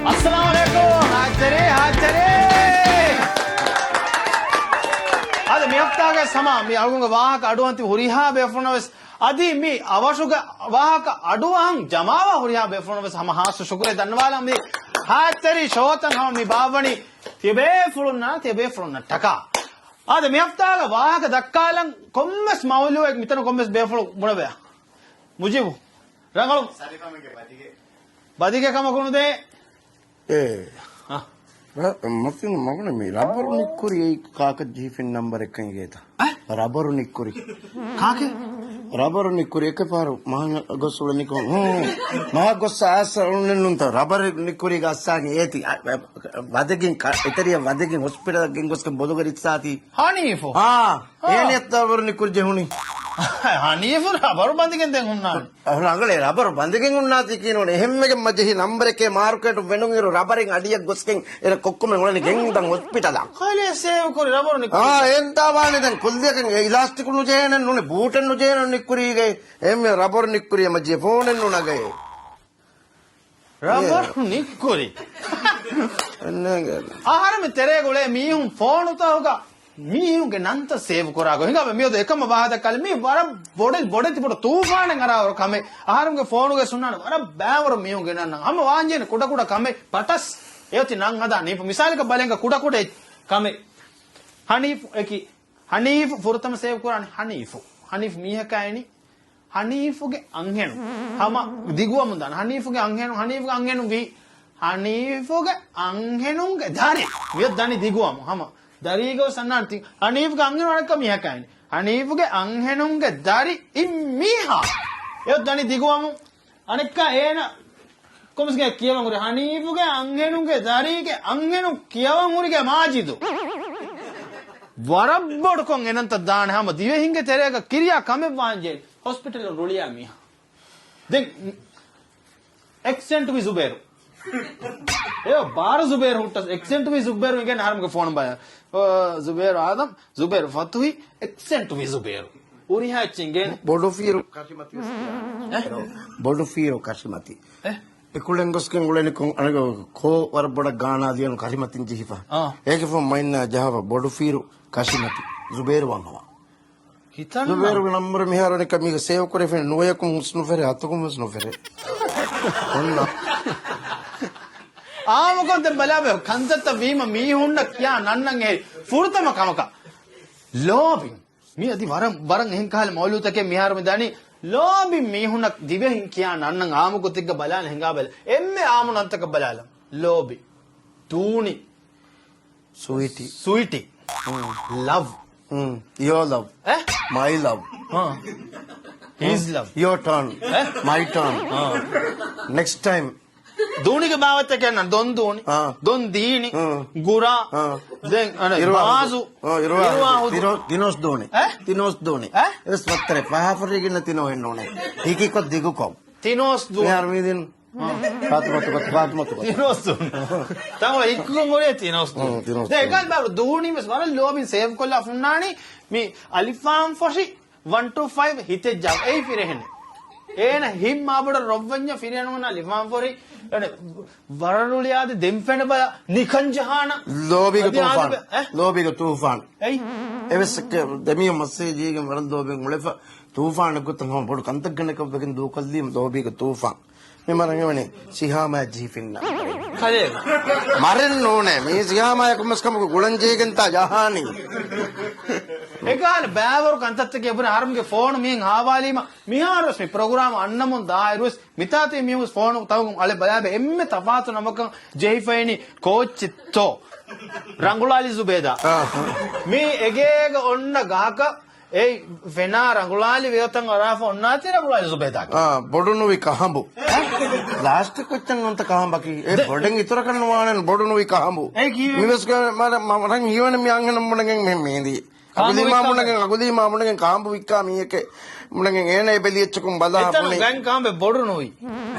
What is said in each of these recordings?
अस्सलामुअलैकुम हाजरे हाजरे अद मी हफ्तागे समा मी अळुंगे वाहक अडुवंति हुरिहा बेफुनवेस अदि मी अवशुगे वाहक अडुवं जमावा हुरिहा बेफुनवेस हम हासु शुक्रे धन्यवाद मी हाजरी शोतन हम मी बावणी तिबे फुलुन्ना टका अद मी हफ्तागे वाहक दक्कालं कोम्मेस मौलुवे मितन कोम्मेस बेफुलु मुणबे मुजीबु रंगळु सरिफामेगे बदिगे कम कुणुदे मतीन मगन मी रबर निकुरी काक जीफिन नंबर एक कहीं गया था रबर निकुरी काके रबर निकुरी एक पारो महा गोसुल निको महा गोसा आस उन्नंत रबर निकुरी का आसानी एती वदगिन इतरिया वदगिन हॉस्पिटल गिंगोस के बोदगरित्साती हनीफो हां ಏನೇ ರಬ್ಬರ್ ನಿಕ್ಕುರಿ ಜಹುಣಿ ಹನೀಫು ರಬ್ಬರ್ ಬಂದಿಗೆನ್ ದೆನ್ ಹುನ್ನಾನ್ ಅಗಳೇ ರಬ್ಬರ್ ಬಂದಿಗೆನ್ ಹುನ್ನಾತಿ ಕೀನೋನೆ ಹೆಮ್ಮೆಗೆ ಮಜ್ಜಿ ನಂಬರಕ್ಕೆ ಮಾರ್ಕೆಟ್ ವೆನುಂಗಿರು ರಬ್ಬರಿಂಗ್ ಅಡಿಯ ಗೊಸ್ಕೆಂಗ್ ಎರ ಕೊಕ್ಕುಮೆ ಒಳನಿ ಗೆಂಗ್ ಹಾಸ್ಪಿಟಲ್ ಖಾಲಿ ಸೇವ್ ಕೊರಿ ರಬ್ಬರ್ ನಿಕ್ಕುರಿ ಎಂತ ಬಾನಿದನ್ ಕುಲ್ದೆಗೆ ಇಲಾಸ್ಟಿಕ್ ನು ಜೇನ ನುನೆ ಬೂಟನ್ ನು ಜೇನ ನಿಕ್ಕುರಿಗೆ ಹೆಮ್ಮೆ ರಬ್ಬರ್ ನಿಕ್ಕುರಿ ಮಜ್ಜಿ ಫೋನ್ ನು ನಗೆ ರಬ್ಬರ್ ನಿಕ್ಕುರಿ ಆಹಾರ ಮೆ ತೆರೆ ಗೋಳೆ ಮೀಹುಂ ಫೋನ್ ಉತ ಹೋಗ මීහුගේ නන්ත සේව් කරාගෝ හිඟා මියොද එකම වාහද කල මී වර බොඩේ තිබුණ තූෆානෙන් අරවර කමේ ආහාරම්ගේ ෆෝනුගේ සුන්නාන වර බෑවර මීහුගේ නන්න හම වාංජේන කුඩ කමේ පටස් එයති නං හදා නීප මිසාලක බලෙන්ග කුඩ කමේ හනීෆ් ෆුරතම සේව් කරානේ හනීෆ් මීහකයිනි හනීෆුගේ අංහෙනු හම දිගුවම දාන හනීෆුගේ අංහෙනු වී හනීෆුගේ අංහෙනුගේ ධාරි විය දනි දිගුවම හම දරීගෝ සන්නාන්ති හනීෆ්ගේ අංහෙනු අනක මීහකයිනි හනීෆ්ගේ අංහෙනුගේ ධාරි ඉම්මීහා එය දනි දිගුවම අනෙක්ක ඒන කොමස්ගේ කියවමුරි හනීෆුගේ අංහෙනුගේ ධාරිගේ අංහෙනු කියවමුරිගේ මාජිදු ವರಬ್ಬಡ್ಕೊಂಗ್ ಏನಂತ ದಾಣ ಹಮ ದಿವೆ ಹಿಂಗೆ ತೆರೆಗ ಕಿರಿಯ ಕಮೆ ವಾಂಜೆ hospital ರುಳಿಯಾ ಮಿಯ then Accent V Zubair ಏ ಬಾರ ಜುಬೇರು ಹುಟ್ಟ ಎಕ್ಸೆಂಟ್ ವಿ ಜುಬೇರು ಈಗ ನಾರ್ಮಗೆ ಫೋನ್ ಬಾಯ ಜುಬೇರು ಆದಂ ಜುಬೇರು ಫತುಹಿ ಎಕ್ಸೆಂಟ್ ವಿ ಜುಬೇರು ಉರಿ ಹಾಚಿಂಗೆ ಬೋಡೋಫೀರು ಕಾಶಿಮತಿ කුලෙන්ගොස්කෙන් ගුලෙනිකුන් අනග කෝ වරබඩ ගානා දියන කරිමතින් ජිහිපා ඒක ෆොම් මයින්න ජහව බොඩු ෆීරු කෂිමති සුබේරු වංගවා හිතන්න සුබේරු නම්බර මිහාරණ කමික සේව් කරේ ෆෙන් නොයකුම් මුස්නු ෆෙරේ අතකුම් මුස්නු ෆෙරේ ඔන්න ආමකොන්ත බලාබේ කන්තත වීම මීහුන්න කියා නන්නන් ඒ ෆුර්තම කමක ලෝබි මී අදි වරන් එහෙන් කාලේ මෞලූතකේ මිහාර මෙදානි ලෝබි මීහුණක් දිවෙහින් කියා නන්නන් ආමුකුතිග්ග බලාන ಹೆಂಗಾ බල එම්මේ ආමුනන්තක බලාලම් ලෝබි තූනි ස්වීටි love your love my love his love your turn my turn next time දූනිගේ බාවත් කියන්න දොන් දූනි දොන් දීනි ගුරා දැන් අන බාසු දිනොස් දෝනි එස් වත්තරේ පහෆරිගින්න තිනෝ එන්න ඕනේ හිකිකො දිගුකොම් තිනොස් දූනි යාර මීදින් පාතුමතු තිනොස් දූනි තම ඉක්කුම් ගොරේ තිනොස් දූනි දැන් එකල් බා දූනි මෙස් වල ලෝබින් සේව් කොල්ලා ෆුන්නානි මේ අලිෆාම් ෆොෂි 1 to 5 හිතේ ජව ඒ පිරෙහෙන ඒන හිම් මාබඩ රොබ්වඤ්ඤ ෆිරයනෝනා ලිෆාම් ෆොරි වරනුලියාද දෙම්පෙන බල නිකංජහාන ලෝබික තූෆාන් ඇයි එවසක දෙමිය මස්සේජීගෙන් වරන් දෝබෙන් මුලෙෆ තූෆාන ගොතම බොඩ කන්තග්ගනක බෙකින් දූකල්ලීම් ලෝබික තූෆාන් මෙමරංගවනේ සිහාමා ජීෆින්න කලේ මරෙන්න ඕනේ මේ සිහාමා කොමස්කමක ගුලංජේගෙන් තා ජහානි ඒකාල බෑවරු කන්තත් කියපුර ආරම්ගේ ෆෝන් මින් ආවාලීම මිහාරස් මේ ප්‍රෝග්‍රෑම් අන්නමුන් දායරුස් මිතාතේ මියුස් ෆෝන් තවගම් අලේ බයාබේ එම්මෙ තපාතු නමක ජෙයිෆයිනි කෝච්චිත්තෝ රංගුලාලි සුබේදා මේ එගේග ඔන්න ගහක ඒ වෙනා රංගුලාලි වේතන් අරාෆ ඔන්නාති රංගුලාලි සුබේදා බොඩුනුවි කහඹු ලාස්ට් කොච්චන් උන්ත කහඹකි ඒ බොඩෙන් ඉතර කරනවාන බොඩුනුවි කහඹු මිවස් මරන් ඊවන මියංගන මොණගෙන් මෙහෙමේදී අගුදී මාමුණගෙන් කාම්බු වික්කා මීයකේ මුණගෙන් ඒනේ බෙලියච්චකුම් බලා පුනේ බැං කාම්බේ බොඩු නොයි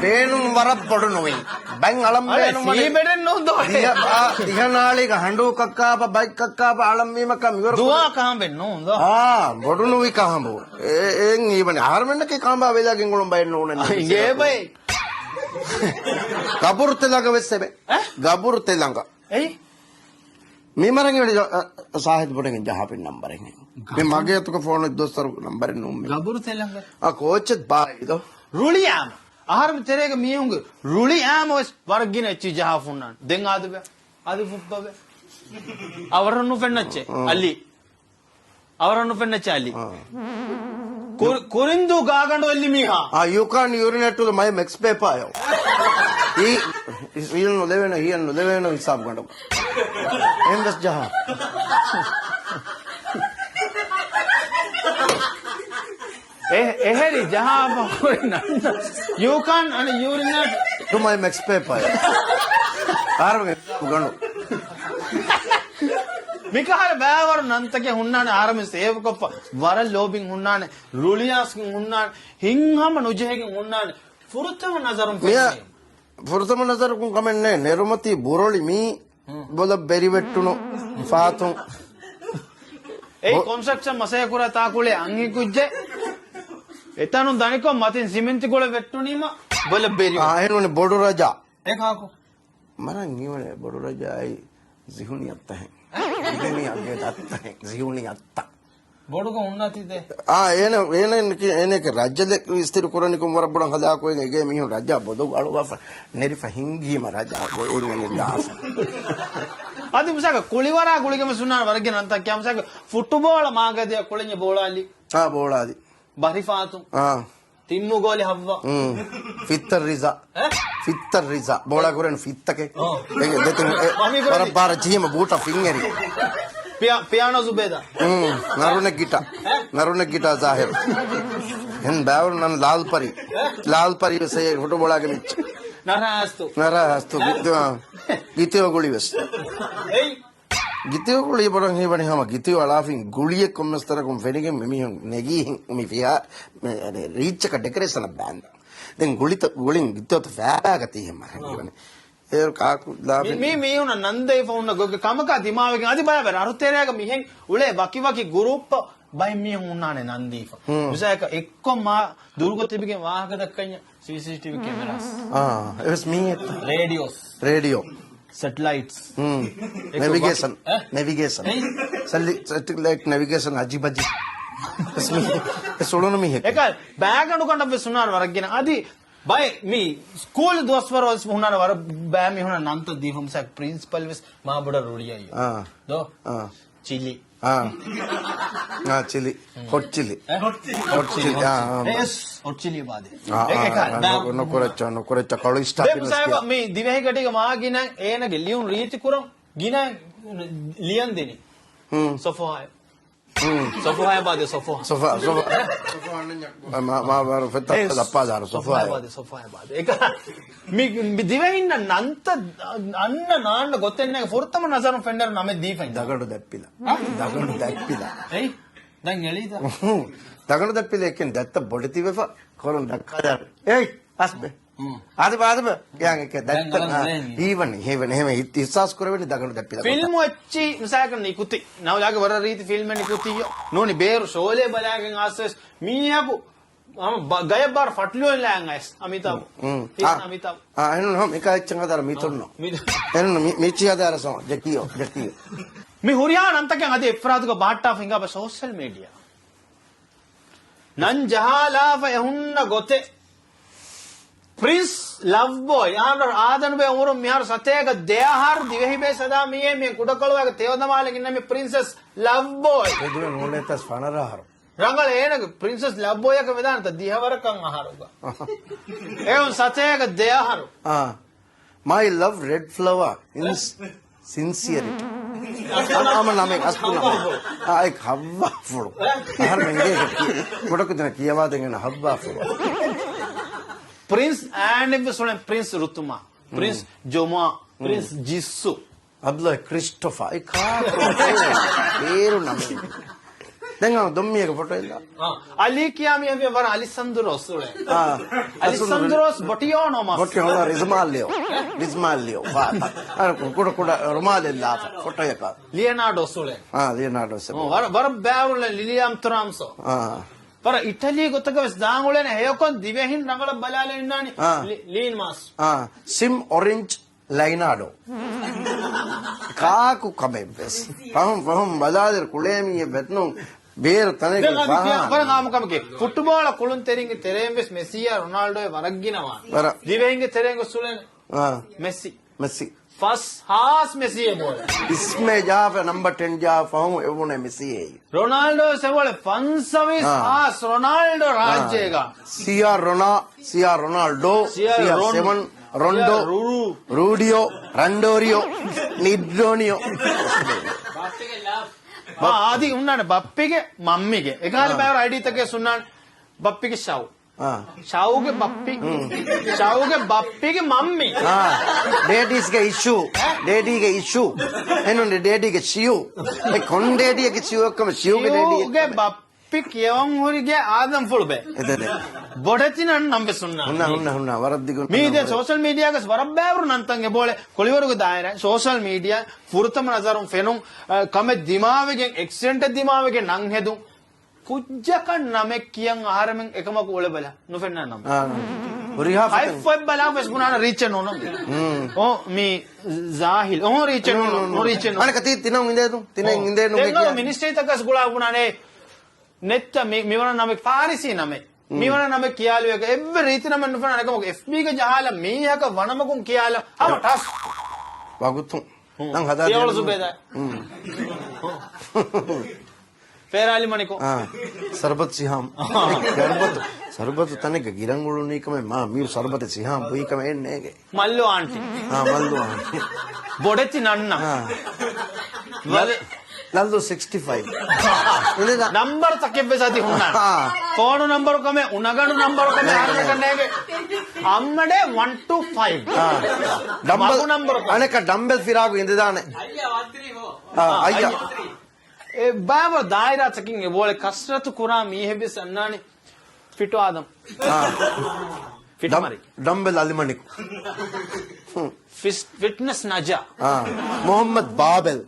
බේනුම් වරක් බොඩු නොයි බැං අලම් බේනුම් මනේ සී බෙඩෙන් නොදෝ දිහනාලික හඬු කක්කාප බයික් කක්කාප අලම් වීමක මිවර දුවා කාම්බේ නොදෝ බොඩු නොයි කාම්බු එන් ඊවනේ ආරමන්නකේ කාම්බා වේලාගෙන් ගොලම් බයින්න ඕනේ ගේ බයි ගබුරු තෙලඟ වෙස්සෙබේ. ගබුරු තෙලඟ. ඇයි? මීමරංග වෙඩි සාහිත් බොඩගෙන් ජහපින් නම්බරෙන්. මේ මගේ අතක ෆෝන් එක දොස්තර නම්බරෙන් නුම්මේ. ගබුරු තෙලංග. ಕೋಚದ್ ಬಾಯಿದು රුලියාම ආහාරම තෙරේක මියුන්ගේ රුලියාම වර්ගින එච්චි ජහෆුන්නන් දෙන් ආදුබ ආදු පුප්පබ අවරನ್ನು ಫೆನ್ನಚ್ಚೆ ಅಲ್ಲಿ ಅವರನ್ನು ಫೆನ್ನಚ್ಚೆ ಅಲ್ಲಿ ಕೊರಿಂದು ಗಾಗಂಡು ಅಲ್ಲಿ ಮೀಹಾ ಯು ಕಾನ್ ಯೂರಿನೇಟ್ ಟು ದ ಮೈ ಮೆಕ್ಸ್ ಪೇಪರ್ ಆಯೋ ಈ ಹಿಯನ್ನು ಲೆವೆನ ಹಿಸಾಬ್ ಗಂಡು ಏನ್ ದಸ್ ಜಹ එහෙරි ජහාම you can and urinate to my max paper ආරමගේ ගණු මිකහල බෑවර නන්තකේ හුන්නානේ ආරම සේව කොප්ප වර ලෝබින් හුන්නානේ රුලියාස්කින් හුන්නානේ හින්හම නුජෙහෙකින් හුන්නානේ ෆුරුතම නසරුම් මෙයා ෆුරුතම නසරුම් කමන්නේ නිර්මති බුරොලි මී බොල බෙරි වෙට්ටුණු ෆාතුන් ඒ කන්ස්ට්‍රක්ෂන් මසය කුරා තාකුලේ අංගි කුජ්ජේ එතනු දනිකෝ මතින් සිමෙන්ති ගොල වෙට්ටුනීම බල බෙරි ආහෙනුනේ බොඩු රජා ඒකාකෝ මරන් නිවනේ බොඩු රජායි සිහුනි අත්තහ ඉදෙනි අගේ දත්තහ සිහුනි අත්ත බොඩුක උන්නතිද ඒනක රජ්‍යද විස්තර කරනිකුම් වර බොඩන් හදා කොයින ඒගේ මිහු රජා බොදු අලුවා නෙරිෆ හිංගීම රජා කොයින්නේ දාස ಅದು ಮುಸಾಕ ಕುಳಿವರ ಕುಳಿಗೆ ಸುನ್ನಾನ ವರಗೆ ನಂತ ಕ್ಯಾಮಸಾಕ ಫುಟ್ಬಾಲ್ ಮಾಗದೆ ಕುಳಿഞ്ഞ ಬೋಳಾಲಿ ಬೋಳಾದಿ ಬರಿಫಾತು ತಿಮ್ಮು ಗೋಲಿ ಹವ್ವ ಫಿತ್ತರ್ ರಿಜಾ ಬೋಳಾ ಗುರೆನ್ ಫಿತ್ತಕೆ ಬರಬಾರ ಜೀಮ ಬೂಟ ಫಿಂಗರಿ ಪಿಯಾನೋ ಜುಬೇದ ನರುನೆ ಗಿಟಾ ಜಾಹಿರ್ ಹೆನ್ ಬ್ಯಾವರ್ ನನ್ ಲಾಲ್ ಪರಿ ಸೇ ಫುಟ್ಬಾಲ್ ಆಗಿ ಮಿಚ್ ನರಹಸ್ತು ಗೀತೆಯ ಗುಳಿ ವೆಸ್ ගිතයෝ ගුලිය බරන් හේවනේ හම ගිතයෝ අලාෆින් ගුලිය කොම්මස්තර කොම් ෆෙනිගෙ මෙමි නෙගී මි ෆියා රීච් එක ඩෙකරේෂන් බෑන්ඩ් දැන් ගුලින් ගිතයෝ ත ෆෑගති හැම හරිවනේ ඒ කාකු ලාබි මේ උන නන්දේ ෆෝන්න ගොග කමක දිමාවගෙන් අදි බය බර අරුතේරයක මිහෙන් උලේ වකි ගුරුප්ප බයි මිය උන්නානේ නන්දීෆ විසයක එක්කොම දුර්ගතිබිගේ වාහක දක්කඤ්ඤ CCTV cameras it was me radio satellites navigation satellite navigation ajibaji සොලොන මිහ එක බෑග් අනු කණ්ඩ වෙසුනාර වරගෙන අදි බයි මී ස්කූල් දොස්වර වස් මුහුනාර වර බෑ මි හුන නන්ත දීෆම් සක් ප්‍රින්සිපල් වෙස් මා බඩ රුලියයි දෝ Chile chili hot chili yes hot chili baade no korecha kalu stapin me divehi gatiga ma gina enage liyun reeti kuram gina liyan deni sofa baade sofa ma bar fetta lappa dar sofa baade eka me divehi nanta anna naanna gottenne fortama nasarum fender name deefen dagadu dappila ei dan elida dagadu dappila ekken datta boditi wefa kolon dakkadar ei asbe ආදබ යන් එක දැක්ක even එහෙම ඉස්සස් කරවෙන්නේ දගන දැප්පිලා film వచ్చి මිසයක නිකුති නවලාගේ වර රීති film නිකුතිය නෝනි බේරු ෂෝලේ බලාගෙන් ආසස් මීහකු ගය බාර ෆට්ලියෝ ලෑන්ගස් අමිතාව එන්න හම් එක එච්චන් හදර මිතුන්නෝ එන්න මිචි හදර සෝ ජකියෝ මි හුරියා නන්තකන් අද එෆ්රාදුක බාට්ටා ෆින්ගා බ සෝෂල් මීඩියා නන් ජහලා ෆයුන්න ගොතේ प्रिंस लव बॉय आदन बे उमर मियार सतेग देहार दिवेहि बे सदा मिये मे कुडकलवाग तेवदमाले गिन्न मे प्रिंसेस लव बॉय एदुवे नोले तस फनरहार रंगल एनग प्रिंसेस लव बॉय का विधान त दिहवरकं आहारुगा एवं सतेग देहार my love red flower in sincerity ama name asuna ay habba fudu ahar menge kodok dena kiyawa dengena habba fudu prince and prince रुतुमा prince जोमा प्रिंस जिस्सु Abdullah Christopher आई पेरु नमे देंगा दम्मियක ෆොටෝ ಇಲ್ಲ අලි කියාමි අපි වර අලිසන්ද්‍රෝස් උලේ අලිසන්ද්‍රෝස් බොටියෝනෝ රිස්මාලියෝ අර කුඩ රුමාලෙල්ලා ෆොටෝ එක ලියනාඩෝස් උලේ ලියනාඩෝස් වර බෑවුල ලිලියම් තරම්සෝ पर इटली गोतक दांगुले ने हेयोकोन दिवेहिन नगल बलाले इन्नानी लीन मास सिम ऑरेंज लाइनाडो काकु कमे बस पहम बलादर कुलेमी बेतनो ಬೇರೆ ತನಗೆ ನಮಗೆ ಫುಟ್ಬಾಲ್ ಕುಳುನ್ ತೆರಿಂಗೆ ತೆರೆಂಬೆಸ್ ಮೆಸ್ಸಿಯ ರೊನಾಲ್ಡೋ ವರಗ್ಗಿನವ ದಿವೆಂಗೆ ತೆರೆಂಗೆ ಸುಳೆನೆ मेसी मेसी फर्स्ट हास मेसी है बोले इसमें जा पे नंबर 10 जा फाहू वो ने मेसी है रोनाल्डो से बोले फंसविस हास रोनाल्डो राज्येगा सिया रोनाल्डो सिया 7 रोंडो रूडियो रंडोरियो निड्रोनियो आदि उन्नाने बप्पीगे मम्मीगे एकाल बार आईडी तक सुन्नाने बप्पीगे शाऊ शाऊ के बप्पी के मम्मी डैडीज के इशू डैडी के इशू इन्होंने डैडी के शिव एक कौन डैडी के शिव कम शिव के डैडी के बप्पी क्यों हो रही है आदम फुल बे बोड़ती ना नंबे सुनना हुन्ना वरद्दिगु मीडिया सोशल मीडिया के वरब्बेवर नंतंगे बोले कोलिवरगु दायरा सोशल मीडिया फुरतम नजरों फेनुं कमे दिमाग के एक्सीडेंट दिमाग के नंग है दूं कुछ नमे कियंग आहार में एकम को ओले बला नु फेना नम फाइव बला बस गुना रीच नो नो ओ मी जाहिल ओ रीच नो अने कति तिना इंदे नु के मिनिस्ट्री तक गुला गुना ने नेट मिवना नमे फारिसी नमे मिवना नमे कियाल वे एव्री रीति नमे नु फेना एकम एफबी के जहाल मी हक वनमकु कियाल हम टस बागुतु नंग हदा देवल सुबेदा फेराली मणि को सरबत सिहाम सरबत तने के गिरंगुळु नी कमे मा मीर सरबत सिहाम बुई कमे नेगे मल्लो आंटी मल्लो आंटी बोडेती नन्न लल्लो 65 नंबर तके बेसाती हुन्ना फोन नंबर कमे उनगण नंबर कमे आने कनेगे अम्मडे 1 to 5 डंबल नंबर अने का डंबल फिरागु इंददाने अय्या ए बाबा दायरा चकिंगे बोले कसरत कुरा मी है बिस अन्नानी फिटो आदम फिट मारी डंबल अलिमनिक फिटनेस नजा मोहम्मद बाबेल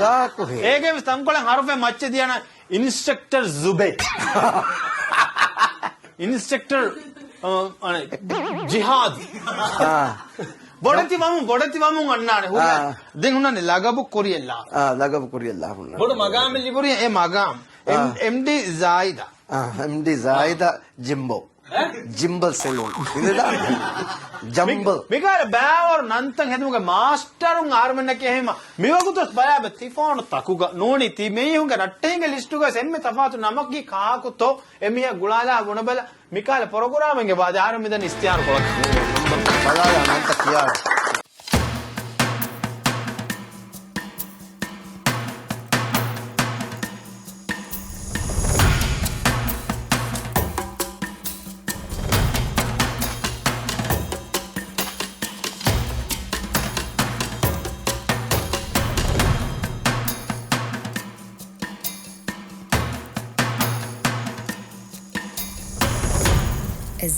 का को है एक है तंकोले हरफे मच्चे दिया ना इंस्ट्रक्टर जुबे इंस्ट्रक्टर जिहाद बोडती वामु अन्नाने हुआ दिन उन्होंने लगाबु कोरियल्ला हुन्ना बोड मगाम लिबुरी ए मगाम एमडी जायदा जिम्बल सैलून इनदा जंबल मिगार बावर नंतंग हेदमुगे मास्टर उंग आर्मने के हेमा मिवगु तो बराब तिफोन तकुगा नोनी ती मेयुंगे रट्टेंगे लिस्टुगा सेम्मे तफातु नमकी काकु तो एमिया गुलाला गुणबल मिकाल प्रोग्रामिंगे बाद आरमिदन इस्तियार कोलक बलाया नंत किया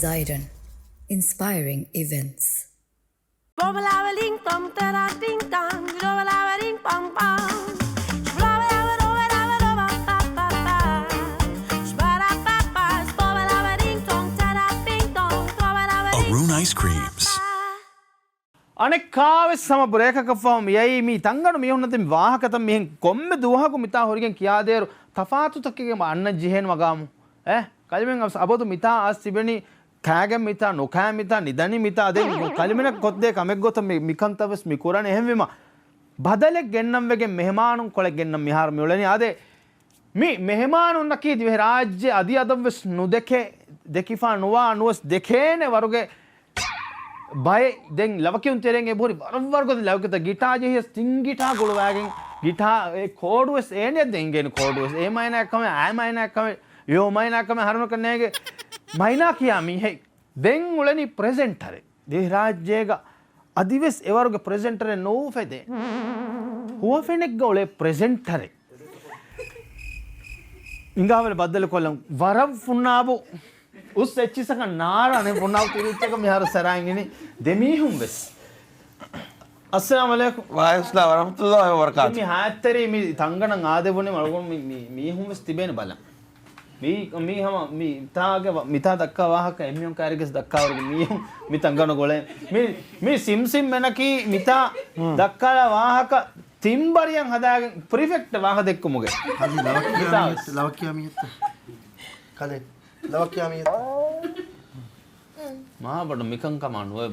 Zidon, inspiring events. Arun Ice Creams. අනෙකාවෙ සම බ්‍රේකකෆම් යයි මී තංගන මිහුන්නතින් වාහකත මිහෙන් කොම්මෙ දුවහකු මිතා හොරිගෙන් කියාදේරු තෆාතුතකගේ අන්න ජිහෙන් වගාමු කලිමෙන් අබොතු මිතා අස් තිබෙනි කෑගෙන් මිතා නොකෑ මිතා නිදනි මිතා දෙන් කලිමෙන කොද්දේ කමෙක් ගොත මිකන්තවස් මිකුරණ එහෙම්වෙම බදලෙක් ගෙන්නම් වෙගෙන් මෙහෙමානුන් කොලෙක් ගෙන්නම් මිහාර මිවලනි ආදේ මි මෙහෙමානුන් නකී දිවෙ රාජ්‍ය අදි අදවස් නුදෙකේ දෙකිෆා නුවා නුවස් දෙකේනේ වරුගේ बाय दें लवक्यों तेरेंगे बोरी बराबर को लवके गिटार जो है स्टिंग गिटार गुड़ वागें गिटार एक कोड वस एने देंगे न कोड वस ए महीना कमे आ महीना कमे यो महीना कमे हर में करने के महीना किया मी है दें उलेनी प्रेजेंटर दे राज्येगा अधिवेश एवर के प्रेजेंटर नो फेदे हुआ फेने गोले प्रेजेंटर इंगावल बदल कोलम वरव फुन्नाबो उस अच्छी सका नारा ने पुनाव तिरुच्चे को मिहार सराएंगे नहीं देमी हूँ बस अस्सलाम वालेकुम वाइस्ला वरहमतुल्लाहि वबरकातुहू मी हाथ तेरे मी तंगन आदे बोने मलगोन मी हूँ बस तिबेन बाला mi hama mi taage mita dakka wahaka emion kariges dakka warge mi mitangano gole mi sim menaki mita dakkala wahaka timbariyan hadagen prefect waha dekkumuge ලවක්කියා මියත්ත කලේ ලවක්කියා මියත්ත mahabadu mikan kamanu oy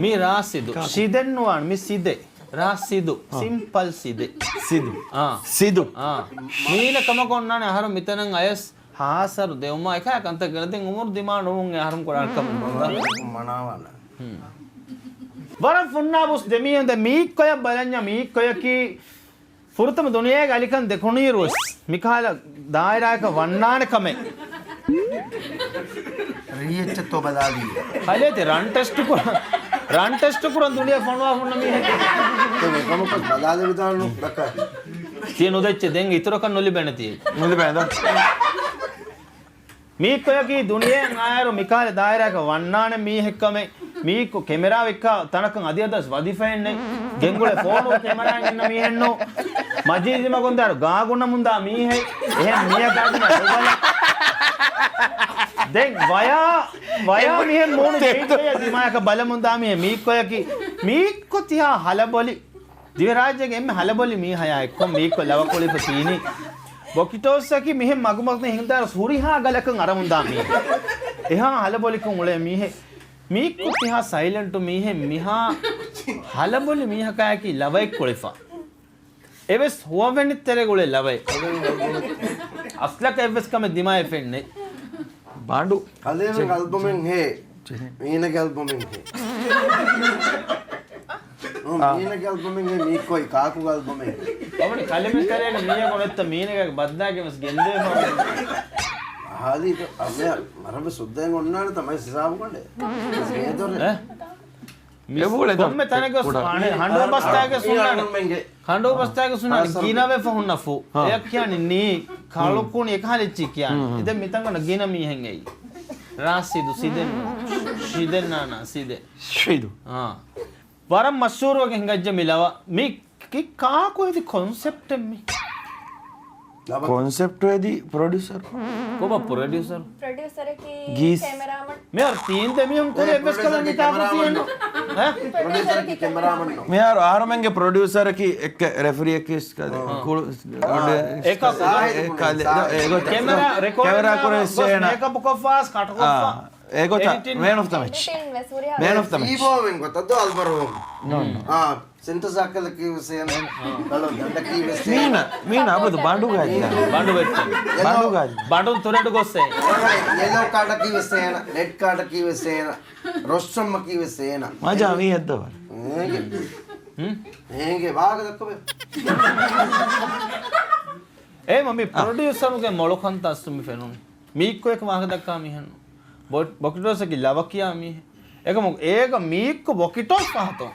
mi rasidu sidennuwan mi side rasidu simple side sidu meena kama konnane aharu mitanan ayas hasaru devma ekha kanta geladen umur dima numun aharum koral kam මනාවන bara funnabus demiyen de meekkoya balanya meekkoya ki furutama duniya galikan dekuniruus mikhala dairaka wannane kame රීච්චතෝ බදාදී halete run test kuran duniya fonwa fonna mi මේ කමක බදාද විදානු දක්ක tiye nodecche den iturakan noli benati මුල බෑද meekkoya ki duniya ayaru mikhala dairaka wannane mi hekkame meekko camera ekka tanakan adiyadas wadifenne gengule phone camera enna mi henno majidima gondaru gaaguna munda mi he ehem miya gadina dogala den vaya mihen moonu meekkoya dimaka balamunda mi meekkoya ki meekko tiha halaboli දිවරාජ්‍යගේ එම්ම හලබොලි මී හය එක්ක මේක ලවකොලි පතීනි බොකිටෝස්සකි මෙහෙ මගුමක් නේ හින්දාර සූරිහා ගලකන් අරමුන්දා මී එහා හලබොලි කුන් උලේ මීහෙ මීක්කු තිහා silent මීහෙ මිහා හලබොලි මීහ කයකි ලවයි කොලිෆා එවස් හුවවෙනිතරේ ගොලේ ලවයි අස්ලක එවස් කම දිමාය ෆෙන්නේ බාඩු කලේම ගල්බොමෙන් හේ මීන ගල්බොමෙන් හේ මීන ගල්බොමෙන් හේ මීක්කොයි කාකු ගල්බොමෙන් ಅವನಿ ಕಲೆಮೆ ಕರೆಗೆ ಮೀಯ ಕೊನೆತ್ತ ಮೀನಿಗೆ ಬದ್ದಾಗೆ ಮಸ್ ಗೆಂದೆ ಹಾದಿ ಅಮ್ಮೆ ಮರಬ ಸುದ್ದೆಂಗ ಒನ್ನಾನೆ ತಮೈ ಹಿಸಾಬ್ ಕೊಂಡೆ ಏದೊರೆ මෙවුල ඔම්මෙ තනක හඬ බස්තාගේ සුණානේ හඬ බස්තාගේ සුණානේ ගිනවේ ෆොන්නෆු එයක් කියන්නේ නී කාලුකුණ එක හලිච්චි කියන්නේ ඉතින් මිතංගන ගින මීහෙන් එයි රාසිදු සිදෙන් සිදෙන්නානා සිදෙ ශ්‍රීදු වරම් මෂූර් වගේ හංගජ්ජ මිලව මේ कि कहाँ कोई थी कॉन्सेप्ट में कॉन्सेप्ट वेदी प्रोड्यूसर को बा प्रोड्यूसर की गीस कैमरामैन मैं और तीन ते मैं हमको एफएस कलर में क्या होती है हैं प्रोड्यूसर की कैमरामैन नो मैं यार आरमेंगे प्रोड्यूसर की एक रेफरी की इसका एक कैमरा रिकॉर्ड कैमरा करे सेना मेकअप को फास्ट काट को एको man of the match man of the match ईबो वेंगो तदो अल्बरो नो सेंटर साकल की सेन कलो दंड की सेन मीना अब तो बांडू गाजी बांडू बैठते बांडू गाजी बांडू तुरंत गोसे येलो कार्ड की सेन रेड कार्ड की सेन रोस्टम की सेन मजा मी हद्द हेगे भाग दक्को ए मम्मी प्रोड्यूसर के मोळखंत असुमी फेनु मीको एक वाग दक्का मी हनु बॉकिटोस की लवकिया मी एक मीको बॉकिटोस पाहतो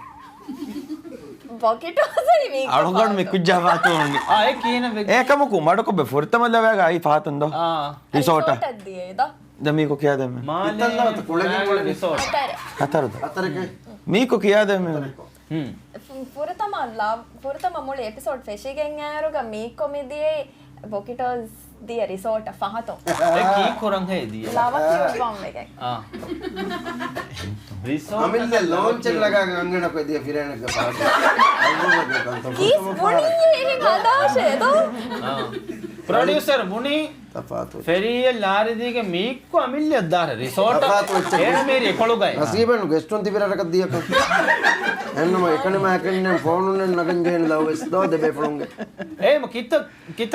बॉकिटोसरी मी अड़गड़ में कुछ जावातो होंगे आ एक कीने ಏಕಮಕು ಮಾಡಕೊ ಬೆ ಫುರ್ತ ಮಲ್ಲವಾಗ ಐ ಫಾತಂದೋ ಆ ರಿಸೋರ್ಟ್ दिए दा ದಮೀಕೊ ಕಿಯಾ ದಮೆ ಮಾಲೆ ರಿಸೋರ್ಟ್ ಹತರದ अतरके ಮೀಕೊ ಕಿಯಾ ದಮೆ පුරතම මුල එපිසෝඩ් ෆෙෂිගෙන් ආරුග මේ කොමිදියේ බොකිටෝස් දිය රිසෝට් ෆහතෝ ए की कोरंग है दी लावा क्यूट बॉम्ब में हां रिसोर्ट अमिल लॉन्च लगा अंगना को दिया फिरने के पास किस बुनी ये गदाशे दो हां प्रोड्यूसर बुनी तफातो फेरिय लारी दी के मीक को अमिल अद्दार रिसोर्ट ए मेरी कोळु गए नसीबन गेस्ट उन तिबिरा रख दिया එන්නම එකනම හැකෙන්නේ ෆෝන් උනේ නගින් ගේන ලවස් දෝ දෙබේ ෆෝන්ගේ ए कित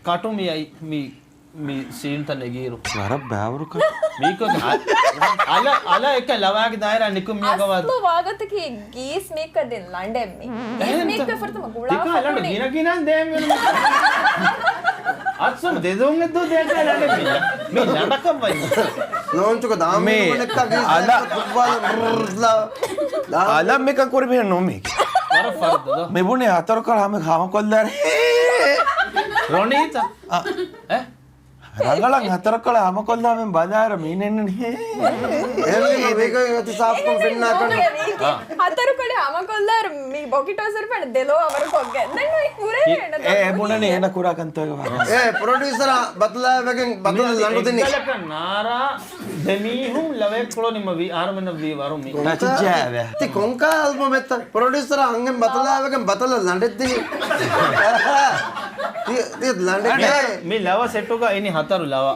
काटुमियයි मी सीन त नेगीරු ವರ ಬ್ಯಾವರು ಕ मीको अला एक लवाग दायरा निकुम मियगवा असलो वागत की गीस मेक कर दिन लंडन में गीस मेक पे फरतम गुड़ा दिखा लंड गिना देम අත්සම දෙදොන් එද්දෝ දෙයක් ලැබෙන්නේ මේ නඩකම් වයි ලෝන්චුක දාම මේ අලා ಅಲ್ಲ ಮೇಕ ಕೊರ್ಬಿ ನೋಮಿ වර ෆර්දද මෙබුනේ හතර කල හැම කොල්දාර රොනීත ರಂಗಳಂಗ್ ಹತ್ತರ ಕಳೆ ಹಮಕೊಲ್ಲ మేము బజారు మీనెన్ని එන්නේ මේක ඇති සාප්කම් පෙන්න කරන හතරු කඩ අමකොල්ලාර මේ බොකිටෝසර් පැන දෙලෝ අවර කොග්ග දැන් ඔය කුරේ වෙන ఏ బునని ఏన కురాకంతో ඒ ප්‍රොඩියුසර් බදලාවගෙන් බදලා ලඟු දෙන්නේ එක්කලක නාරා දෙමීහුම් ලවෙක් කොළො නිම ආරමන වී වරුමි නචජාවේ ති කොංකා අල්ම මෙත්ත ප්‍රොඩියුසර් අංගෙන් බදලාවගෙන් බදලා ලඬෙද්දී ති ලඬේ මේ ලව සෙට්ටුක ඉනි හතරු ලව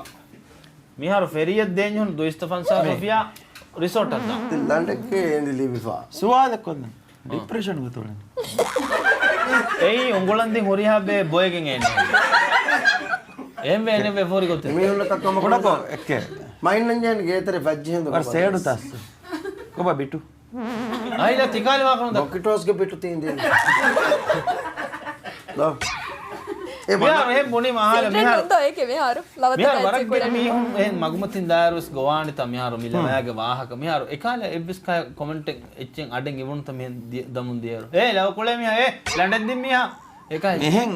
මිහාරු ෆෙරියත් දෙන්ජුන් දුයිස්තෆන්සා සොෆියා රිසෝට් අද්දා ති ලඬකේ එන්දි ලිවිෆා සුවාදකොන්න ડિપ્રેશન ගතෝලන එයි උංගලන්දි හොරිහාබේ බොයගෙන් එන්නේ එම් වෙන්නේ බෙෆෝරි කොත් මේ උන්න කක්කම කොනකෝ එක්කේ මයින් නංජන් ගේතරේ වජ්ජි හඳ වර සේඩු තස්ස කොබ බිටු ආයිලා තිකාලි වාකනොද බොකිටෝස් ගේ පිටු තින්දී ලෝ මිහාරු එහෙ මොනි මහාල මිහාරු ද ඒකේ මෙහාරු ලවත මිහාරු වරක් වෙන මිහුම් එහෙන් මගුමතින් දාරුස් ගෝවානිත මිහාරු මිලවෑගේ වාහක මිහාරු එකාලේ එබ්බිස් කය කමෙන්ට් එච්චෙන් අඩෙන් ඉවුන් තම දමුන් දියරු ලව කොලේ මිහා ලන්ඩන් දින් මිහා එකයි මෙහෙන්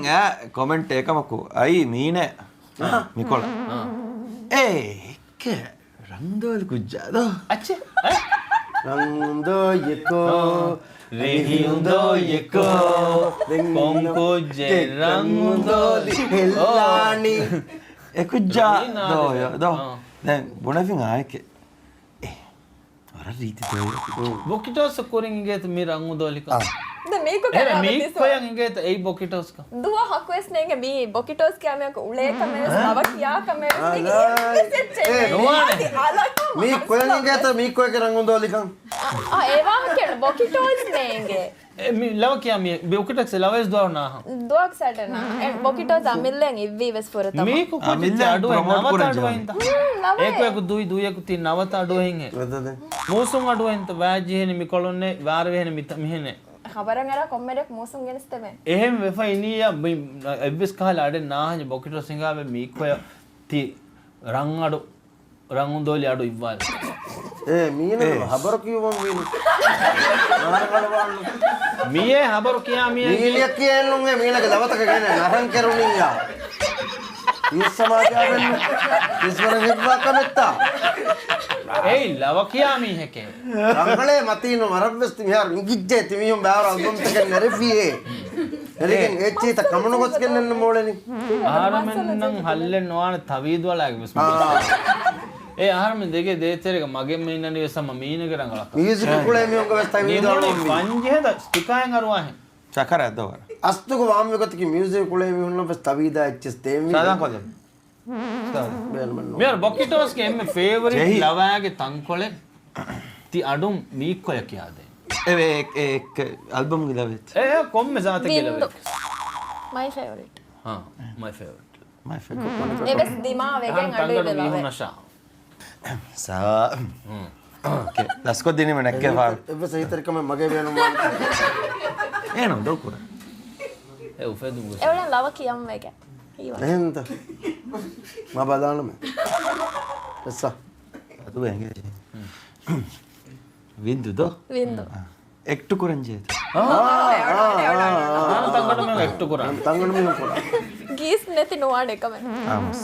කොමෙන්ට් එකමකෝ අයි මීනේ මිකොල ඒක රන්දෝල් කුජ්ජාදෝ අච්චේ රංදෝ යකෝ Rehiundo yeko Konko jerangundo හෙල්ලානි එකුජ්ජා දෝය දෝ දැන් බොනෆින් ආයකේ අර රීති දෝය Bokitos kuring inget mi rangundo lika ද මේක එහෙ mi koyan inget ei bokitos ka දුව හක්වෙස් නෙංග මේ බොකිටෝස් කෑමයක උලේ කමෙස් නව කියා කමෙස් මේ කොයන් ගේත මේ කොයක රංගුන්දෝ ලිකන් ඒවා කියන බොකිටෝස් නෙංගේ mi lava kiya mi bokitos laves do na දුවක් සැටන බොකිටෝස් අමිල්ලෙන් ඉව්වී වෙස් පොර තම mi ko ko adu nawata adu inta නව ekweku dui duyeku tin nawata adu hen he වදද musum adu inta vaji heni mi kolonne vaar vehene mi hene खबरन अरा කොම්මෙඩක් මෝසුම් ගෙනස්තම එහෙම වෙෆා ඉනියා එබ්බස් කාලා අඩ නාහජ බොකිටෝ සිංගාවේ මීක්වය ති රං අඩු රං උන්දෝලි අඩු ඉව්වාල් ඒ මීන හබර කිව්වම් වීන මියේ හබරු කියා මියේ මීලියක් කියන්නේ මීනක දවතක ගෙන නරන් කරුණියා මේ සමාජයෙන් ඉස්වරන් හිටවා කමෙත්තා ඒයි ලව කියා මීහකේ රංගලේ මතින මරබ්බස්ති මිහාර ඉංගිජ්ජේ තිමියුම් බාර අල්බම් තක නරෆියේ එරිගෙන් එච්චීත කමන ගොස් කෙන්නන්න මොලෙනි ආරමෙන් නම් හල්ලෙන් නොවන තවීද වලාගේ බස් ඒ ආරමෙන් දෙකේ දේතරේක මගෙන් මේ ඉන්නනේ වෙසම මීනක රංගලක් මියුසික් කුලේ මියුම් ගවස් තවීද වලම් පංජේද ස්ටිකායන් අරුවාහෙන් චකර ඇදවර අස්තුක වාම්යකතක මියුසික් කුලේ මියුම් බස් තවීද එච්චස් තේමි සාදන් කොද මෙයාර බොකිටෝස් ගේ එම්මේ ෆේවරිට් ලවාගේ තංකොලේ ති අඩුම් මීක්කොය කියාද ඒක ඇල්බම් ගිලවෙත් ඒ කොම්මේ සාත කියලා my favorite හා my favorite my favorite එවස් දිමා වෙගෙන් අඩු තංගඩ වෙලා නෂා සා ඕකේ ලස්කො දිනේ මනක්කේ වා එබ්බ සහිතරකම මගේ වෙනුම එනෝ දොකුර ඒ උෆෙදුම් ගොස් එවලන් ලව කියම් වෙක ඊවා එහෙන්ත මා බදානම එස්සා අතු වෙංගේ වින්දු දෝ වින්දු එක්ටු කරංජේ තංගඩ මම එක්ටු කරා තංගන මියුම් කොලා ගීස් නැති නොවාඩ එකම ආමස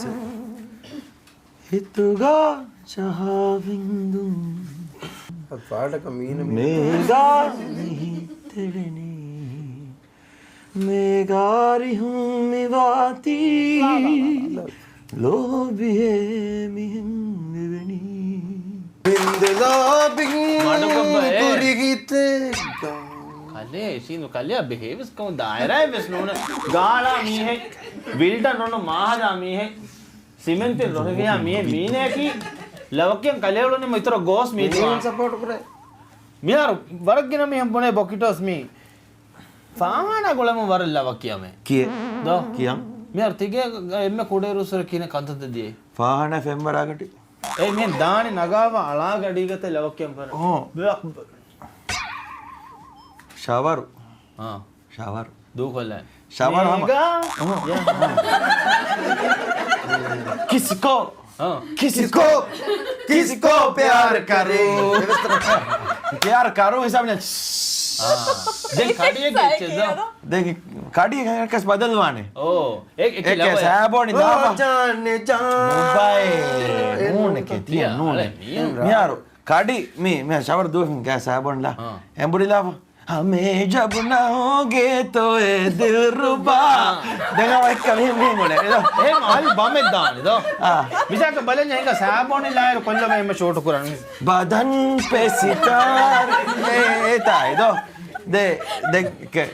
හිතුගා චහවින්දු පාඩක මීන මේගා නිහිතෙවෙනි මේගාරි හුම් මිවාති ලෝබියේ මිහින් දෙවෙනි බින්දලා බින් මඩකම්බ ඒ. කුරිගිතේ කලේ සීනු කලේ බිහේවස් කොම් දායරයි වෙස් නෝන ගාලා මීහෙ විල්ඩන් නොන මාහදා මීහෙ සිමෙන්ති රොහවියා මීහෙ මීනේකි ලවකියන් කලේවලනේ මිතර ගෝස් මීතිවා සපෝට් කරේ මියාර වරගෙන මීහෙ බොනේ බොකිටෝස් මී ෆාන ගොලම වර ලවකියම කිය දෝ කියම් මියාර තිගේ එම්ම කුඩේ රුසර කියන කන්තද දියේ ෆාහන ෆෙම්බරාගටි ඒ මෙන් දානි නගාව අලා ගඩීගත ලවකියම් කර ඕ ශවරු ආ ශවරු දූ කොල්ලයි ශවරු කිසිකෝ किसको किसको प्यार करे प्यार करो हिसाब ने දැන් කඩිය ගෙච්චද? දැන් කඩිය කස් බදල්වානේ. ඕ ඒක ඒක සෑබෝනි දාපන්. ජානේ ජානේ නූන එකේ තියෙන නූන. මියාරු කඩි මේ ෂවර් දුවකින් ගෑ සෑබෝනිලා. එම්බුරිලා हमें जब ना होगे तो ये दिलरुबा දැන් එක මෙහෙම මොනේ එහෙම ආල් බම්ෙන් දාන්නේ දෝ විසක බලන්න එක සාබෝනේ ලායර කොල්ල මෙහෙම ෂෝට් කරන්නේ बदन पे सितारे ताई दो de que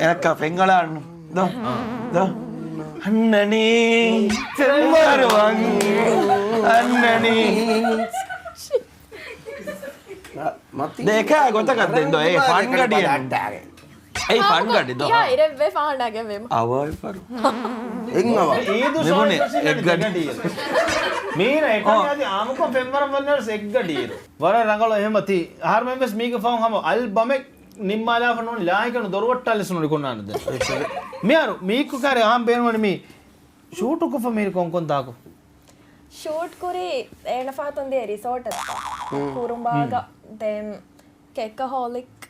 එක පෙංගලන්න දෝ අන්නනි තෙමරුවන් අන්නනි දෙක ගොතකක් දෙන්න ඒ ෆන් ගඩිය ඒ ෆන් ගඩි දෝ යා ඉරෙව්වේ ෆාණාගේ මෙම අවයි පරු එන්නව ඒදු මෙමුනේ එක් ගඩිය මීන එකනියදී ආමුකම් පෙම්වරම් වන්නස් එක් ගඩිය වර රංගල එහෙමති ආහාර මෙම්බර්ස් මීක ෆෝන් හම අල්බමෙ නිම්මාලා ෆනෝන් ලායිකන දොරවට්ටල්ලසුනු කොන්නානද මියාරු මීකු කාරේ ආම් බේනවනේ මී ෂූට් කො ෆමීර කොන් දාකෝ ಶೂಟ್ ಕುರಿ ಏನ ಫಾತೊಂದೆ ರಿಸಾರ್ಟ್ ಅತ್ತ ಕುರುಂಬಾಗ ದೆನ್ ಕೆಕಹೋಲಿಕ್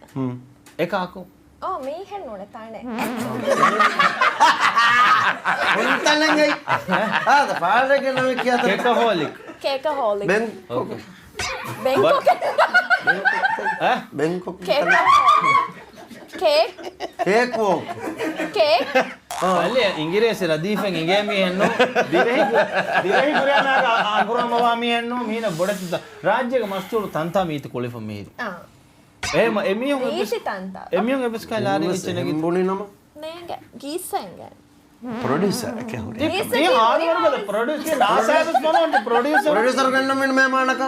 ಏಕಾಕು ಓ ಮೀ ಹೆಣ್ಣೋಣೆ ತಾಣೆ උන්තලංගයි ආද පාරක නම කියත ಕೇಕಹೋಲಿಕ್ බෙන් ಬೆಂಕೋಕ್ බෙන්කොක් ಕೇಕ್ ඒකෝ ಕೇಕ್ ಅಲ್ಲಿ ಇಂಗಿರೇಸಿ ರದೀಫೆಂಗ್ ಇಂಗೆ ಮೀ ಹೆಣ್ಣು ದಿರಹಿ ಗುರಿಯಾನಾಗ ಅಗುರಮವಾ ಮೀ ಹೆಣ್ಣು ಮೀನ ಬೊಡತಿದ್ದ ರಾಜ್ಯಗ ಮಸ್ತೂರು ತಂತ ಮೀತಿ ಕೊಳಿಫ ಮೀರಿ ಏಮ ಎಮಿಯಂ ಈಶಿತಂತ ಎಮಿಯಂ ಎಬಸ್ಕೈ ಲಾರಿ ಇಚ್ಚನೆಗಿ බුණි නම ನೇಂಗೆ ಗೀಸಂಗೆ ප්‍රොඩියුසර් එකේ හොරේ ಈ ಆರ್ವರ್ಗದ ಪ್ರೊಡ್ಯೂಸರ್ ಲಾಸಾಬಸ್ ಮನೋಂಟ ಪ್ರೊಡ್ಯೂಸರ್ ප්‍රොඩියුසර් ගන්න මෙන්න මේ මානක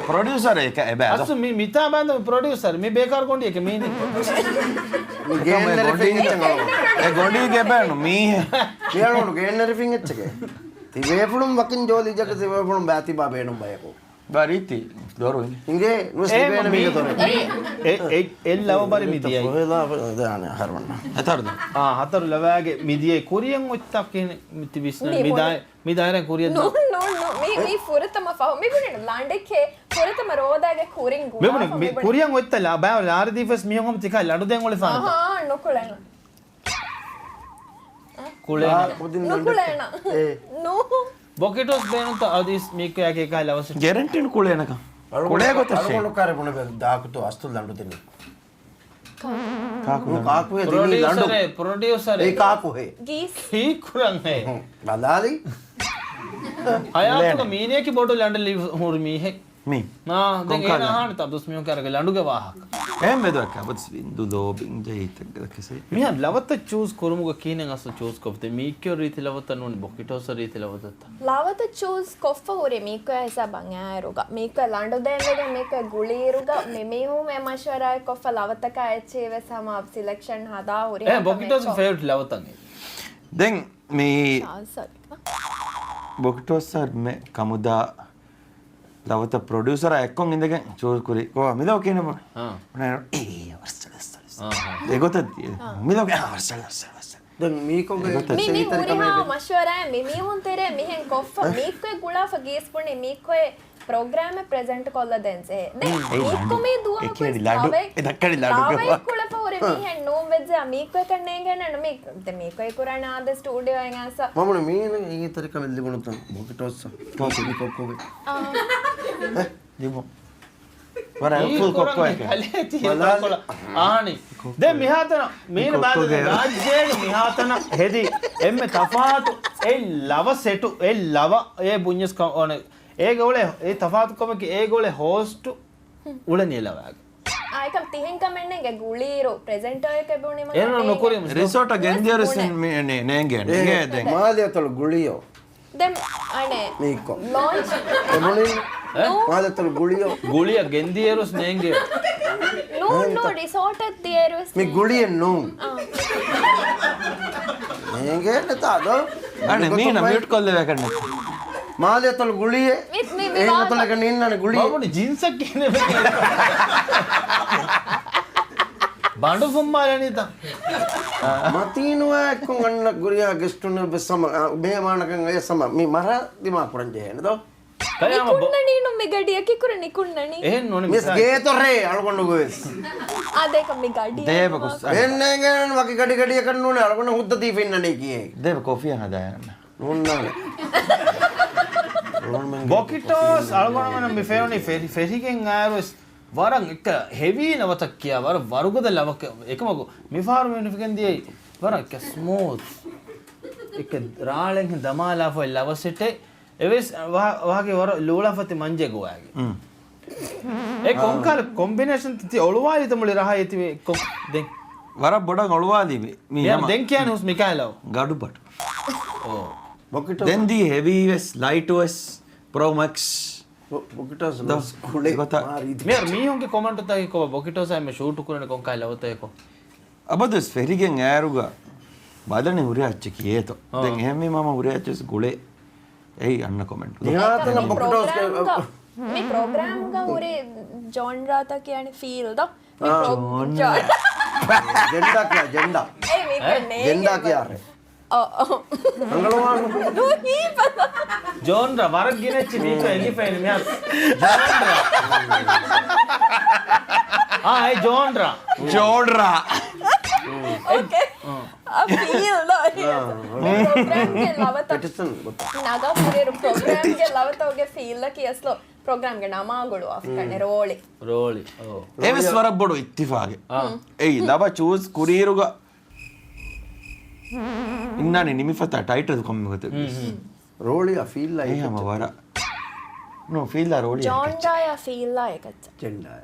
ප්‍රොඩියුසර් එක එබෑ ಅಸು ಮಿ ಮಿತಾ ಬಂದ ಪ್ರೊಡ್ಯೂಸರ್ ಮಿ ಬೇಕಾರ್ ಕೊಂಡಿ ಏಕೆ ಮೀನಿ ගේන්නරි ෆින්ච් ඒ ගොඩිගේ බෑනු මී කියනවලු ගේන්නරි ෆින්ච් එකේ තිවේපුළුම් වකින් ජෝලි ජක තිවේපුළුම් බෑති බාබේනුම් බයකෝ බරිති දොරුයි ඉංගේ නුස් දිවේන මේක තොරේ ಎಲ್ಲವ ಬರಿ ಮಿದಿಯೈ කොහෙලා දාන හරවන්න ඇතරද ಹතರು ಲವಾಗೆ ಮಿದಿಯೈ ಕೊರಿಯನ್ ಒತ್ತಕ್ಕೆ ಮಿತಿ ಬಿಸ್ನ ಮಿದಾಯರ ಕೊರಿಯನ್ ನೋ ನೋ ನೋ ಮೀ ಫುರತಮ ಫಾವ್ ಮೀ ಗುಣ ಲಾಂಡೆಕ್ಕೆ ಫುರತಮ ರೋದಾಗೆ ಕೂರಿಂಗ್ මෙබුනේ කොරියන් ඔත්තලා බෑ ලාර දීෆස් මියොම් තිකයි ලඩු දෙන් වල ෆාන ಹಾ ನುಕುಳೇನ කුලේ ನುಕುಳೇನ ನೋ බොකෙටොස් බේනත අදිස් මේක යකේ කයි ලවස ගැරන්ටින් කුලේනක කුලේ ගොතේ අරගොල්ලෝ කාරේ මොන බෑ දාකුතු අස්තුල් දඬු දෙන්නේ කාකු කාකුවේ දිවි දඬු ප්‍රොඩියුසර් ඒ කාකු හේ ಗೀಸ್ හී කුරන් හේ බදාලි අයාතුක මීනේකි බොඩු ලඬ ලිව් හුරු මීහෙ මී නා දැන් ඒන අහන්න තබ්දුස් මියොම් කරගේ ලඬුගේ वाहक එහෙම බෙදුවක් අපත් බින්දු දෝ බින්ද හිතක කෙසේ මියා ලවත චූස් කරුමුග කීනෙන් අස චූස් කොප්තේ මීක්කෝ රීති ලවත නෝනි බොකිටෝස රීති ලවතත් ಲಾವತ ಚೂಸ್ ಕೊಫ್ಫ ಉರಿ ಮೀಕ ಹೆಸ ಬಂಗಾರುಗ ಮೀಕ ಲಂಡು ದೇಂಗದ ಮೀಕ ಗುಳೀರುಗ ಮೆಮಿಹು ಮೆ ಮಶವರಾಯ ಕೊಫ್ಫ ಲವತಕ ಎಚೇವೆ ಸಮ ಸಿಲೆಕ್ಷನ್ ಹದಾ ಉರಿ ඒ බොකිටෝස් ෆේවරිට් ලවතන් දැන් මේ ಸರಿ බොකිටෝසර් මේ කමුදා ලවත ප්‍රොඩියුසර් එක්කොන් ඉඳගෙන චූස් කුරි කො මිදෝ කියනම ඒ වර්සලස් ඒගොත මිදෝ වර්සලස් දැන් මීකොගේ මිමි උරිහා මශවරාය මිමිහුන් තෙරේ මිහෙන් කොෆ්ෆ මීක්කේ ಗುಳಾಫ ಗೀಸ್ಪುಣಿ ಮೀಕ್ಕೋಯೆ ಪ್ರೋಗ್ರಾಮ್ ಪ್ರೆಸೆಂಟ್ ಕೊಲ್ಲ ದೆನ್ಸೆ ದೆ ಮೀಕ್ಕೊ ಮೀ ದುವಾ ಏಕೇಡಿ ಲಾಡು ಎದಕ್ಕಡಿ ಲಾಡು ಕುಳಪ ಉರಿ මිහෙන් නෝම් වෙද්ද මීක්කෝ කන්නේ ගන්න මීක් ද මීක්කෝ කුරාන ආද ස්ටුඩියෝ එංගස මමුනේ මීන ඊ තරික මෙල්ලි ගුණතන් බොකිටෝස් කොකි කොකෝගේ දිබෝ වර ෆුල් කොක්කෝ එක ආනි දැන් මිහාතන මේන බාද රාජ්‍යයේ මිහාතන හෙදි එම්මෙ තෆාතු ඒ ලව සෙටු ඒ ලව ඒ බුඤ්ඤස් ඕන ඒගොල්ලේ ඒ තෆාතු කොමක ඒගොල්ලේ හෝස්ට් උල නිලවාග ආයකම් තිහෙන් කමෙන්නේගේ ගුලීරු ප්‍රෙසෙන්ටර් එක බොනේ මම එන නොකරියම රිසෝට් ගෙන්දියරසින් මේ නේ දැන් මාලියතල ගුලියෝ දැන් අනේ මීකො launch එමුනේ මාලියතල ගුලියෝ ගුලිය ගෙන්දියරුස් නේංගේ no resort at there was මේ ගුලියෙන් නෝ මේගේ නේද අනේ මීන මියුට් කොල්ල වෙකන්න මාලියතල ගුලියේ with me ඒ නතල එක නින්නනේ ගුලියේ බබුනි ජීන්සක් කියන්නේ බණ්ඩු ෆොම්මාලනිත මතිනුවා එක්කන් අන්න ගුරියා ගෙස්ටුන බෙසම මේ මානකන් ඒ සම මේ මර දිමා පුරන් ජේ නේද Kayama නිකුන්නනී නුම් මේ ගඩිය කිකුර නිකුන්නනී එහෙන් ඕනේ මිස් ගේතොරේ අලගොන්න ගොස් ආදේක මේ ගඩිය දේව කොස් එන්නේ ගෑන වගේ ගඩි ගඩිය කරන්න ඕනේ අලගොන්න හුද්ද තීපෙන්නනේ කියේ දේව කොෆිය හදායන්න නෝන්නානේ Bokitos algonamana mi feroni ferigen aeros waran ek heavy navatak kiya war warugada lavak ekamago mi faru menifigen diye waran ek smooth ek raalen damala fo lavasete eves wage war lulafati manje goage e konkar combination ti oluwali tamuli raha yeti den වර බොඩ ඔළුවාදී මේ me den kiyan hus mikaelav ගඩුපට oh බොකිටෝ then the heavy was light was pro max බොකිටෝස් Da. කුලේ Gota. me mihunge comment ta ko bokitos ay me shoot kurane konkaelav teko අබදස් ෆෙරිගෙන් ඈරුග බදනේ උරයච්ච කීේතෝ දැන් එහෙම මම උරයච්චස් ගුලේ එයි අන්න comment නිහාතන බොකිටෝස් මේ programme ගා උරේ ජොන්රා තා කියන්නේ ෆීල්ඩ් මේ ජෙන්ඩා කියා ජෙන්ඩා ඒ මේ කන්නේ ජෙන්ඩා කියා රේ අංගලවාන genre warak ginecchi miko elifane me ay genre ජෝඩ්රා ඕකේ a feel මේ ප්‍රෝග්‍රෑම් ගේ ලවත ටිසන් නගා පුරේ ප්‍රෝග්‍රෑම් ගේ ලවතෝගේ ෆීල් ලා කියස්ලෝ ප්‍රෝග්‍රෑම් ගේ නම ගොඩ ආෆ් කන්නේ රෝලි roli oh එවස් වර බොඩු ඉත්තිෆාගේ එයි දබ චූස් කුරීරුග ඉන්නනේ නිමිෆත ටයිටල් කොම්මගත රෝලි I feel like එහෙම වර නෝ ෆීල් ලා රෝලි ජොන්රා ෆීල් ලා එකච්ච ජෙන්ඩා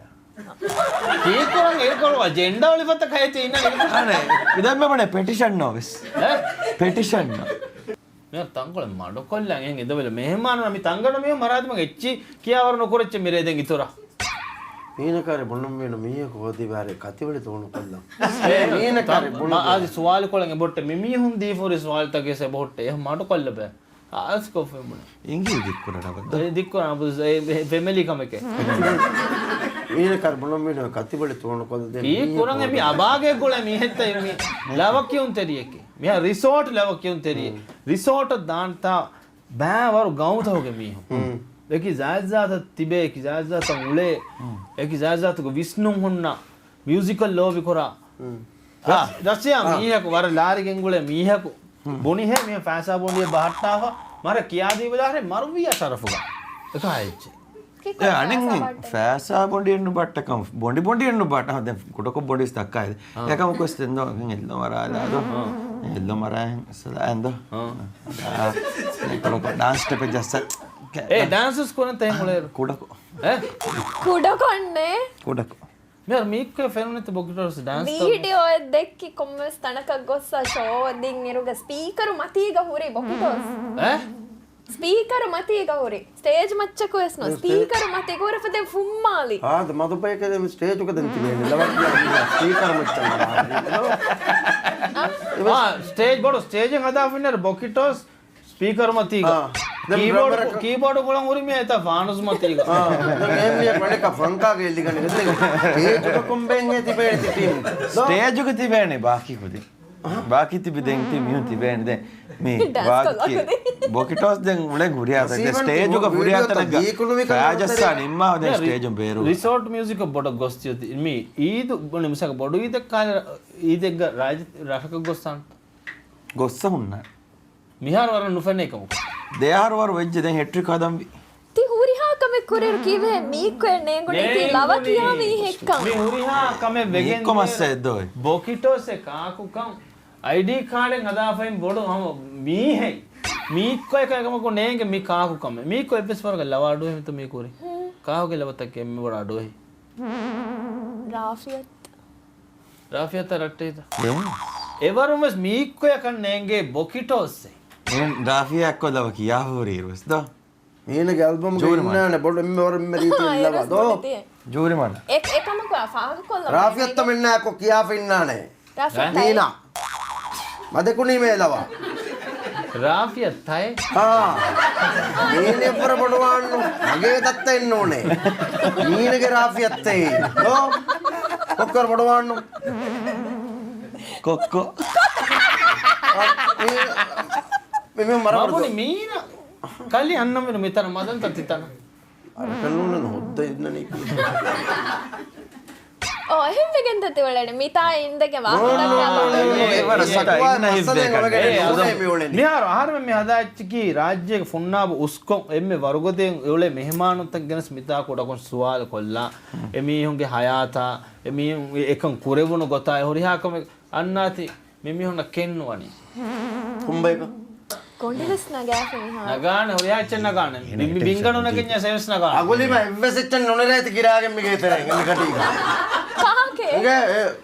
ඒකෝන් ඒකෝන් agenda වල පත කයති ඉන්න අනේ ඉතින් මම පෙටිෂන් නෝස් පෙටිෂන් මේ තංගොල මඩ කොල්ලන් එහෙන් එදවල මෙහෙමාන නමි තංගන මේ මරාදම එච්චි කියාවර නොකරච්ච මිරේ දෙන් ඉතොර මීනකාරේ බොන්නම් වෙන මීය කොහොදි බාරේ කතිවලේ තෝණු කළා ඒ මීනකාරේ බොන්න ආදි සවාල් කොලන් බොට්ට මිමි හුන් දී ෆෝරි සවාල් තගේ සේ බොට්ට එහෙ මඩ කොල්ල බෑ ආස් කොෆේ මුන ඉංග්‍රීසි දික්කරට ඒ දික්කෝ අපු ෆැමිලි කමක මීනකාරේ බොන්නම් වෙන කතිවලේ තෝණු කළා දෙන්න ඒ කොරන් එමි අභාගේ කොල මිහෙත්ත එමි ලවකියුන් තෙරියකි මියා රිසෝට් ලවකියුන් තෙරිය රිසෝට් දාන්තා බෑවරු ගෞතවගේ මිහු ඒකි ජාජාත තිබේ ඒකි ජාජාත උලේ ඒකි ජාජාත ග විස්නුම් හොන්නා මියුසිකල් ලෝවි කොරා රසියා මීහක වර ලාරිගෙන් ගුලේ මීහක බොනි හැ මේ ෆෑසා බොන්ඩිය බහට්ටාව මර කියා දී බලාරේ මරුවිය ශරෆුගා එකයිච්ච අනින් ෆෑසා බොඩියන්න බට්ටකම් බොඩි බොඩියන්න බට දැන් කොටක බොඩිස් දක්කායිද ඒකම කොස්තෙන්දෝ එල්ල මරාදාදෝ එල්ල මරාන් සලාන්ද කොටක ඩාන්ස් ස්ටෙප් ජස්ස ඒ ඩාන්සස් කොන තේ මොලේ කොඩකෝ කුඩ කොන්නේ කොඩකෝ මෙර මීක ෆෙනුනෙත බොකිටෝස් ඩාන්ස් වීඩියෝ දෙක්කි කොම්මස් තනක ගොස්ස ෂෝ දින් නිරුග ස්පීකರ್ මතීග හුරි බොකිටෝස් ඈ ಸ್ಪೀಕರ್ ಮತೀಗ ಅವ್ರಿ ಸ್ಟೇಜ್ ಮಚ್ಚಕು ಎಸ್ನೋ ಸ್ಪೀಕರ್ ಮತೀಗ ಅವ್ರ ಫದೆ ಫುಮ್ಮಾಲಿ ආද මදුපයකද ස්ටේජ් එක දැන් තිබෙන්නේ ලවක් ස්පීකර් මච්චන් ස්ටේජ් බොඩ ස්ටේජ් එක හදා ෆින්නර බොකිටෝස් ස්පීකර් මතීග කීබෝඩ් කොලන් උරි මේ තා ෆානස් මතීග දැන් මේ පඩක ෆ්‍රංකාගේ එල්ලිගන්නේ වෙද්දේ ස්ටේජ් එක කොම්බෙන් ඒ තිබේ තිබීම ස්ටේජ් එක තිබේනේ ಬಾಕಿ කුදි ಬಾಕಿ තිබෙදෙන් තිබියුන් තිබේනේ දැන් මේ ಬಾಕಿ බොකිටෝස් දැන් උලේ ගුරියාත ස්ටේජ් එක ගුරියාත නග රාජස්ථාන ඉම්මා දැන් ස්ටේජ් එක බේරු රිසෝට් මියුසික් බොඩ ගොස්තියති මේ ඊද බොන මිසක බොඩු ඊද කාල ඊද රාජ රහක ගොස්සන් ගොස්ස හුන්න මිහාර වර නුෆන්නේ කමු දෙයාර වර වෙජ්ජ දැන් හෙට්‍රික් හදම් ති හුරිහා කමෙ කුරේරු කිවේ මීක්කේ නෙගුනේ ති ලව කියා මී හෙක්කම් මේ හුරිහා කමෙ වෙගෙන් කොමස්ස එද්දෝයි බොකිටෝස් එක කාකුකම් ID කාඩෙන් හදාපයින් බොඩු හම මීහෙයි මීක්කෝ එකකම කො නේගේ මී කාකුකම මීක්කෝ එපිස් වරක ලවාඩුව හිත මේ කුරේ කාහුගේ ලවතක් එම්මෙ වඩ අඩුවයි රාෆියත් රට්ටේද එවරුමස් මීක්කෝ එකන් නේගේ බොකිටෝස් එන් රාෆියා එක්ක දව කියා හොරීරුස් දා මීනගේ ඇල්බම් එක ඉන්නනේ බොඩ මෙවර මෙරීති ලවදෝ ජූරි මන්න එකම කෝ ෆාග කොල්ල රාෆියත් මෙන්න කො කියා ෆින්නානේ මීනා මදකුණී මේ ලවා රාෆියත් තයි මීනේ පොර බොඩවන්න මගේ තත්ත එන්න ඕනේ මීනගේ රාෆියත් ඒ ඕ කොක්කර බොඩවන්න කොක්කෝ මේ මර බබුනි මීන කල්ලි අන්නම් වෙන මෙතන මදන් තත්තිතන අර කල්ලුන හොද්ද ඉන්නනේ එහෙම වෙගෙන් තතිවලට මිතා ඉන්දක මිහාර ආහාරම මේ හදාච්චකි රාජ්‍යයක ෆොන්නාබ උස්කොම් එම්මේ වර්ගතෙන් එවලේ මෙහෙමානුත්තක් ගැන ස්මිතා කොටකොන් සුවාල කොල්ලා එමිහුන්ගේ හයාතා එමිහුන් එකන් කුරෙවුණු ගොතා හොරිහාකම අන්නාති මෙමිහුන්න කෙන්නුවනි කුම්බේක කොන්ඩිලස් නගෑ නගාන හොරියාච්චන් නගාන බිංගනුන කිඤ්ඤ සෙවස් නගාන අගුලිම එව්වසෙච්චන් නොනරයිති කිරාගෙන් මිගේ තරෙන් එන්න කටි කාකේ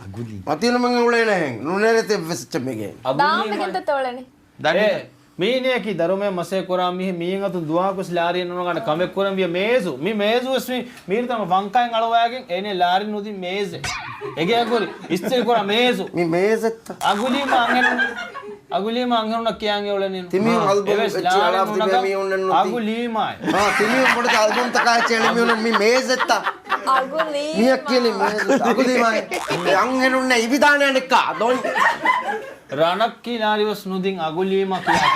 අගුලි මතින මං උලේ නැහැ නොනරයිති එව්වසෙච්ච මිගේ දාම් වෙගෙන් තතෝලනේ දන්නේ මීනියකි දරුමේ මසේ කොරා මිහ මීන් අතු දුවාකුස් ලාරිය නෝනගන කමෙක් කොරම් විය මේසු මී මේසු ස්මි මීර තම වංකයන් අලවයාගෙන් එනේ ලාරි නුදි මේසේ එගේ අගුලි ඉස්තේ කොරා මේසු මේ මේසෙත්ත අගුලි මාංගෙන් අගුලි මාංගෙන් කියාගේ ඔලනේ තිමි අල්බම් එච්චි අලාප් තිබේ මී උන්න නුති අගුලි මායි තිමි මොඩ අල්බම් තකා චෙලි මී උන්න මී මේසෙත්ත අගුලි මියක් කියලි මේසෙත්ත අගුලි මායි අංගෙනුන්න ඉවිදානයන් එක්ක දොන් රණක් කිනාරිවස් නුදින් අගුලි මා කියා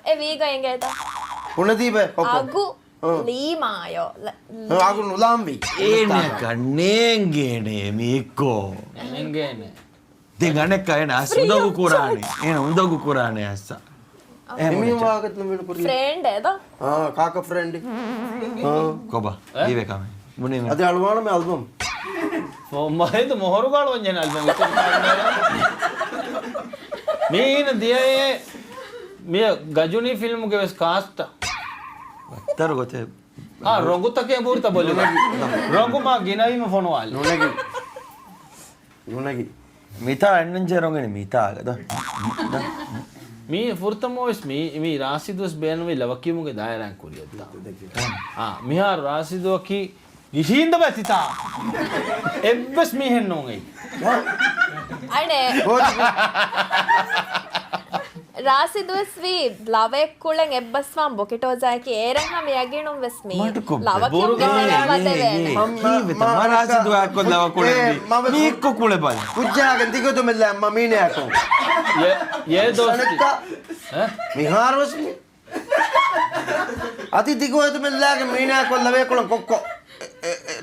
එවීගයන්ගේත පුනදීප අගු ලීමායෝ අගු නුලාම්බි ඒන කන්නේන්ගේනේ මේකෝ එංගේනේ ඉතින් අනෙක් අය නාස් උදව් කුරානේ එන උදව් කුරානේ අස්ස එමි වාගත් නමින පුරි ෆ්‍රෙන්ඩ් ඒද කාක ෆ්‍රෙන්ඩ් කොබ ඊවේ කම මුනේ අද අලුවාන මේ ඇල්බම් මොහේද මොහරු ගාල වංජන අල්බම් මේන දියේ මේ ගජුනි ෆිල්ම් ගේ වෙස් කාස්ට් තර ගොතේ රොඟුතකේ බූර්ත බොලු රොඟුමා ගෙනවීම ෆොනවාල් නුනගි මිතා එන්නන් ජරොගෙන මිතාගද මේ ෆුර්තමෝස් මේ රාසිදුස් බේනවේ ලවකියමුගේ දායරන් කුරියද්දා මිහා රාසිදුවකි ගිහින්ද බතිතා එබ්බස් මිහෙන් නෝගේ අනේ ರಾಸಿದುಸ್ವಿ ಲವೆ ಕುಳಂ ಎಬ್ಬಸ್ವಾಂ ಬೊಕಿಟೋಜಾಕಿ ಏರಂಗ ಮಿಯಗಿಣುಂ ವೆಸ್ಮಿ ಲವಕ್ಕೆ ಮದವೆ ರಾಸಿದು ಹಾಕೋದವ ಕುಳೆ ಮೀಕ್ಕು ಕುಳೆ ಬಾಲ ಕುಜ್ಜಾಗ ದಿಗೋದು ಮೆಲ್ಲ ಅಮ್ಮ ಮೀನೆ ಹಾಕೋ ಏ ದೋಸ್ತಿ ಮಿಹಾರ್ ವಸ್ಮಿ ಅತಿ ದಿಗೋದು ಮೆಲ್ಲಾಗ ಮೀನೆ ಹಾಕೋ ಲವೆ ಕುಳಂ ಕೊಕ್ಕೋ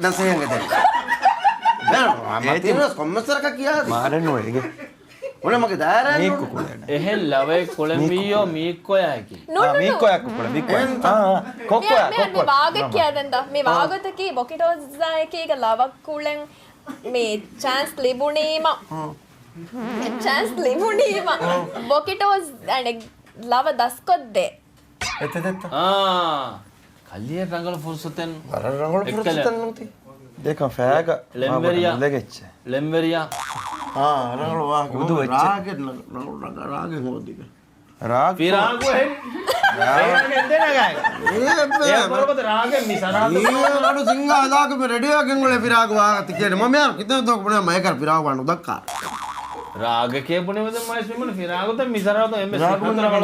ನಸೆಯಂಗದೆ ಬೇಡ ಕೊಮ್ಮಸರಕ ಕಿಯಾ ಮಾರನ್ ಒಳಗೆ මොන මගේ දාරා මීක්කු කුලේ එහෙ ලවේ කොළඹියෝ මීක්කොයාකි මීක්කොයක් කුලේ මීක්කොයක් කොක්කොයක් මේ වාග කියදෙන්ද මේ වාගතකි බොකිටෝසායකීක ලවක් කුලෙන් මේ chance ලිබුණීම බොකිටෝස් අනේ ලව දස්කොද්දේ එතෙත් කල්ලිය රංගල ෆුර්සතෙන් රංගල ෆුර්සතෙන් නුති දෙක ෆෑග ලෙම්බෙරියා ලෙගෙච්ච ලෙම්බෙරියා රංගල වාග උදු වෙච්ච රාගෙ රාගෙ හොදික රාග පිරාගු එහෙන් රාගෙන් දෙනගයි ඒ බරපත රාගෙන් මිසරා නඩු සිංහ අදාක මේ රෙඩියෝ ගෙන්ගල පිරාග වාග තිකේ මම යාර කිතන තෝ පුනේ මම කර පිරාග වන්න දක්කා රාග කියපුනේ වද මයිස් මෙමන පිරාගුත මිසරාත එම්ම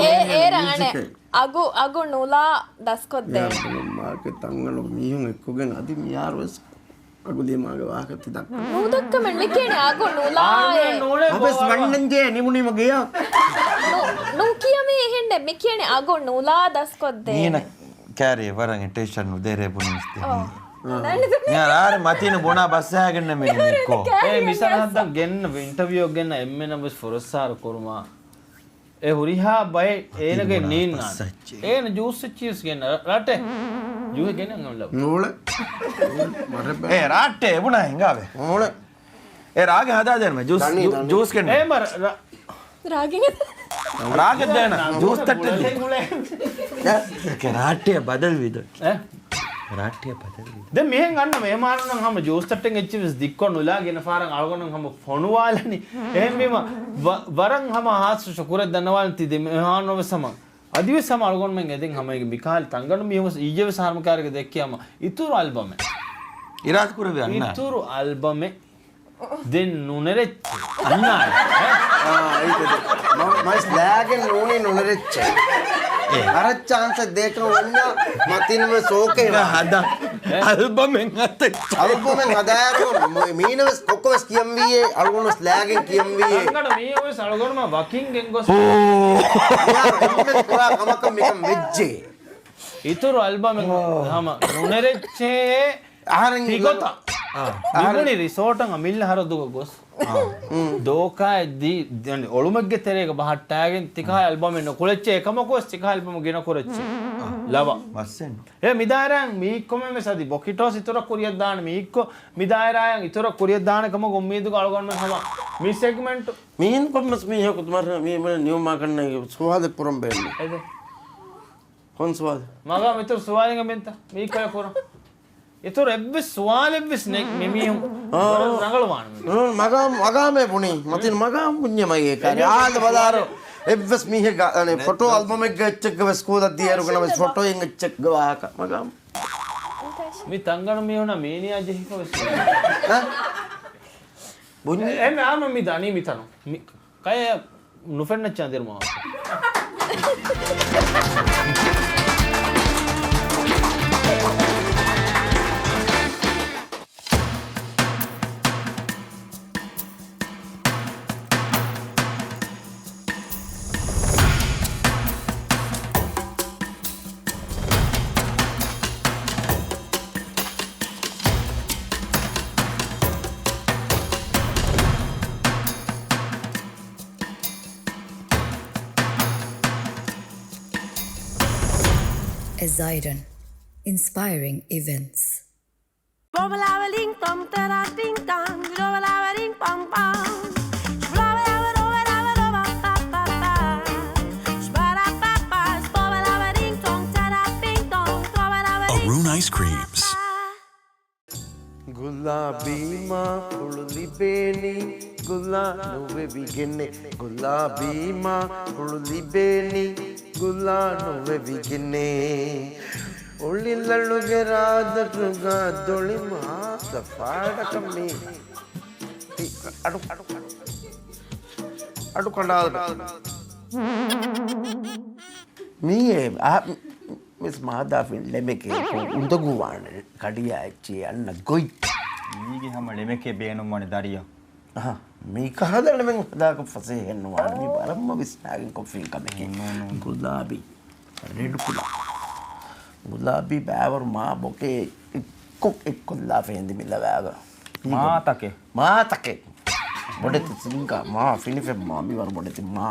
ඒ රංගනේ අගු නුලා දස්කොද්දේ මාකේ තංගල මියුන් එක්කගෙන අදි මියාරවස් අගුලිය මාගේ වාගති දක් නූදක්කමෙන් මෙකේනේ අගු නුලායේ අපස් වන්නන්ජේ නිමුනි මගේ නූ කියමේ එහෙන්නේ මෙකේනේ අගු නුලා දස්කොද්දේ නීන කෑරේ වරන් ටේෂන් උදේරේ පුනිස්ති නන්නේ යාර ආර මතින බොනා බස් හැගෙන මෙන්න මික්කෝ ඒ මිසරහද්දන් ගෙන්න ඉන්ටර්වියු ගෙන්න එම්මෙන බස් ෆොරස්සාර කුරුමා ඒ හුරිහා බය ඒනගේ නීන්නා ඒන ජූස් චීස් ගෙන්න රටේ ජූස් ගෙන්න නෝල නෝල ඒ රාට්ටේ එබුණා හිඟාවේ නෝල ඒ රාගේ හදා දෙන්න ජූස් කෙන්න ඒ මර රාගිනේ රාගේ දෙන්න ජූස් තට්ටේ ඒ රාට්ටේ බදල් විද රාට්ටේ බදල් විද දැන් මෙහෙන් ගන්න මේ මාරනම් හැම ජූස් තට්ටෙන් එච්චිස් දික්කොන් උලාගෙන ෆාරන් අලගොනම් හැම ෆොනුවාලනි එහෙන් මෙම වරන් හැම හාස් ශුකුර දනවල් තිදෙ මෙහානොව සම අදිව සම අලගොන් මෙන් එදින් හැම මිකාල් තංගන මියවස් ඊජව සාර්මකාරක දෙක්කියම ඉතුරු ආල්බම් ඉරාත් කුරේ අන්න ඉතුරු ආල්බම් දෙන් නුනෙරෙච්ච අන්නාය mas lagen nuni nunerecce ara chance dekha onna matin me soke හදා Albumen atte. Albumen adaro meenaves kokkoves kiyamwiye algonu slagen kiyamwiye. අංගන මේ ඔය සලගොනම වකින්ගෙන් ගොස් Albumen pura kamakam mekam vegge. ඉතුරු ඇල්බම් එක තම නුනෙරෙච්චේ Aharan තිගොත නිගුණි රිසෝටන් මිල්ල හරදුක ගොස් දෝකායි ඔළුමක්ගේ තෙරේක බහට්ටාගෙන් තිකා ඇල්බම් එන්න කොලෙච්චේ එකම කොස් තිකා ඇල්බම් ගෙන කොරච්චේ ලව Wassen. ඒ මිදාරයන් මීක්කොම මෙසදි බොකිටෝස් ඉතර කුරියක් දාන මීක්කො මිදාරයන් ඉතර කුරියක් දානකම ගොම්මීදු අලගොන්න සම මේ segment Min pammas mi hok tumar mi mana new makan suwad puram belle. එද Kon suwad. මගා මිතර සුවාලෙන් මෙන්ත මීක්කය කොර ඉතර එබ්බ සුවාලෙබ්බස් නෙක් මෙමිහුම් රංගලවාන magame puni matin magam punyamage kare aad badaro evs mihe ane photo album ek gechek ves koda dieru kana ves photo eng gechek gawaka magam මේ තංගන මිහුන මේනියා ජෙහික වෙස් bunyi එමෙ ආම මි දනි මිතන කය නුෆෙන්න චන්දිරමා Poseidon, inspiring events. Bobalabaling tom tarating tang, robalabaling pam pam. Arun Ice Creams. gulabi ma ululi beni gula nove bigenne gulabi ma ululi beni gula nove bigenne ulilluge radruga doli ma safada kammi adu kandal miye Miss Madafin lemeke undaguwan kadiya echi anna goi Mige hama lemeke beenum wani dariya. aha me kahadala men hadaka fase henwa me baramma visnagen coffee kameke gulabi red kula gulabi bavar ma boke ek kulla fendi milla baga ma take bodeti singa ma finife ma mi war bodeti ma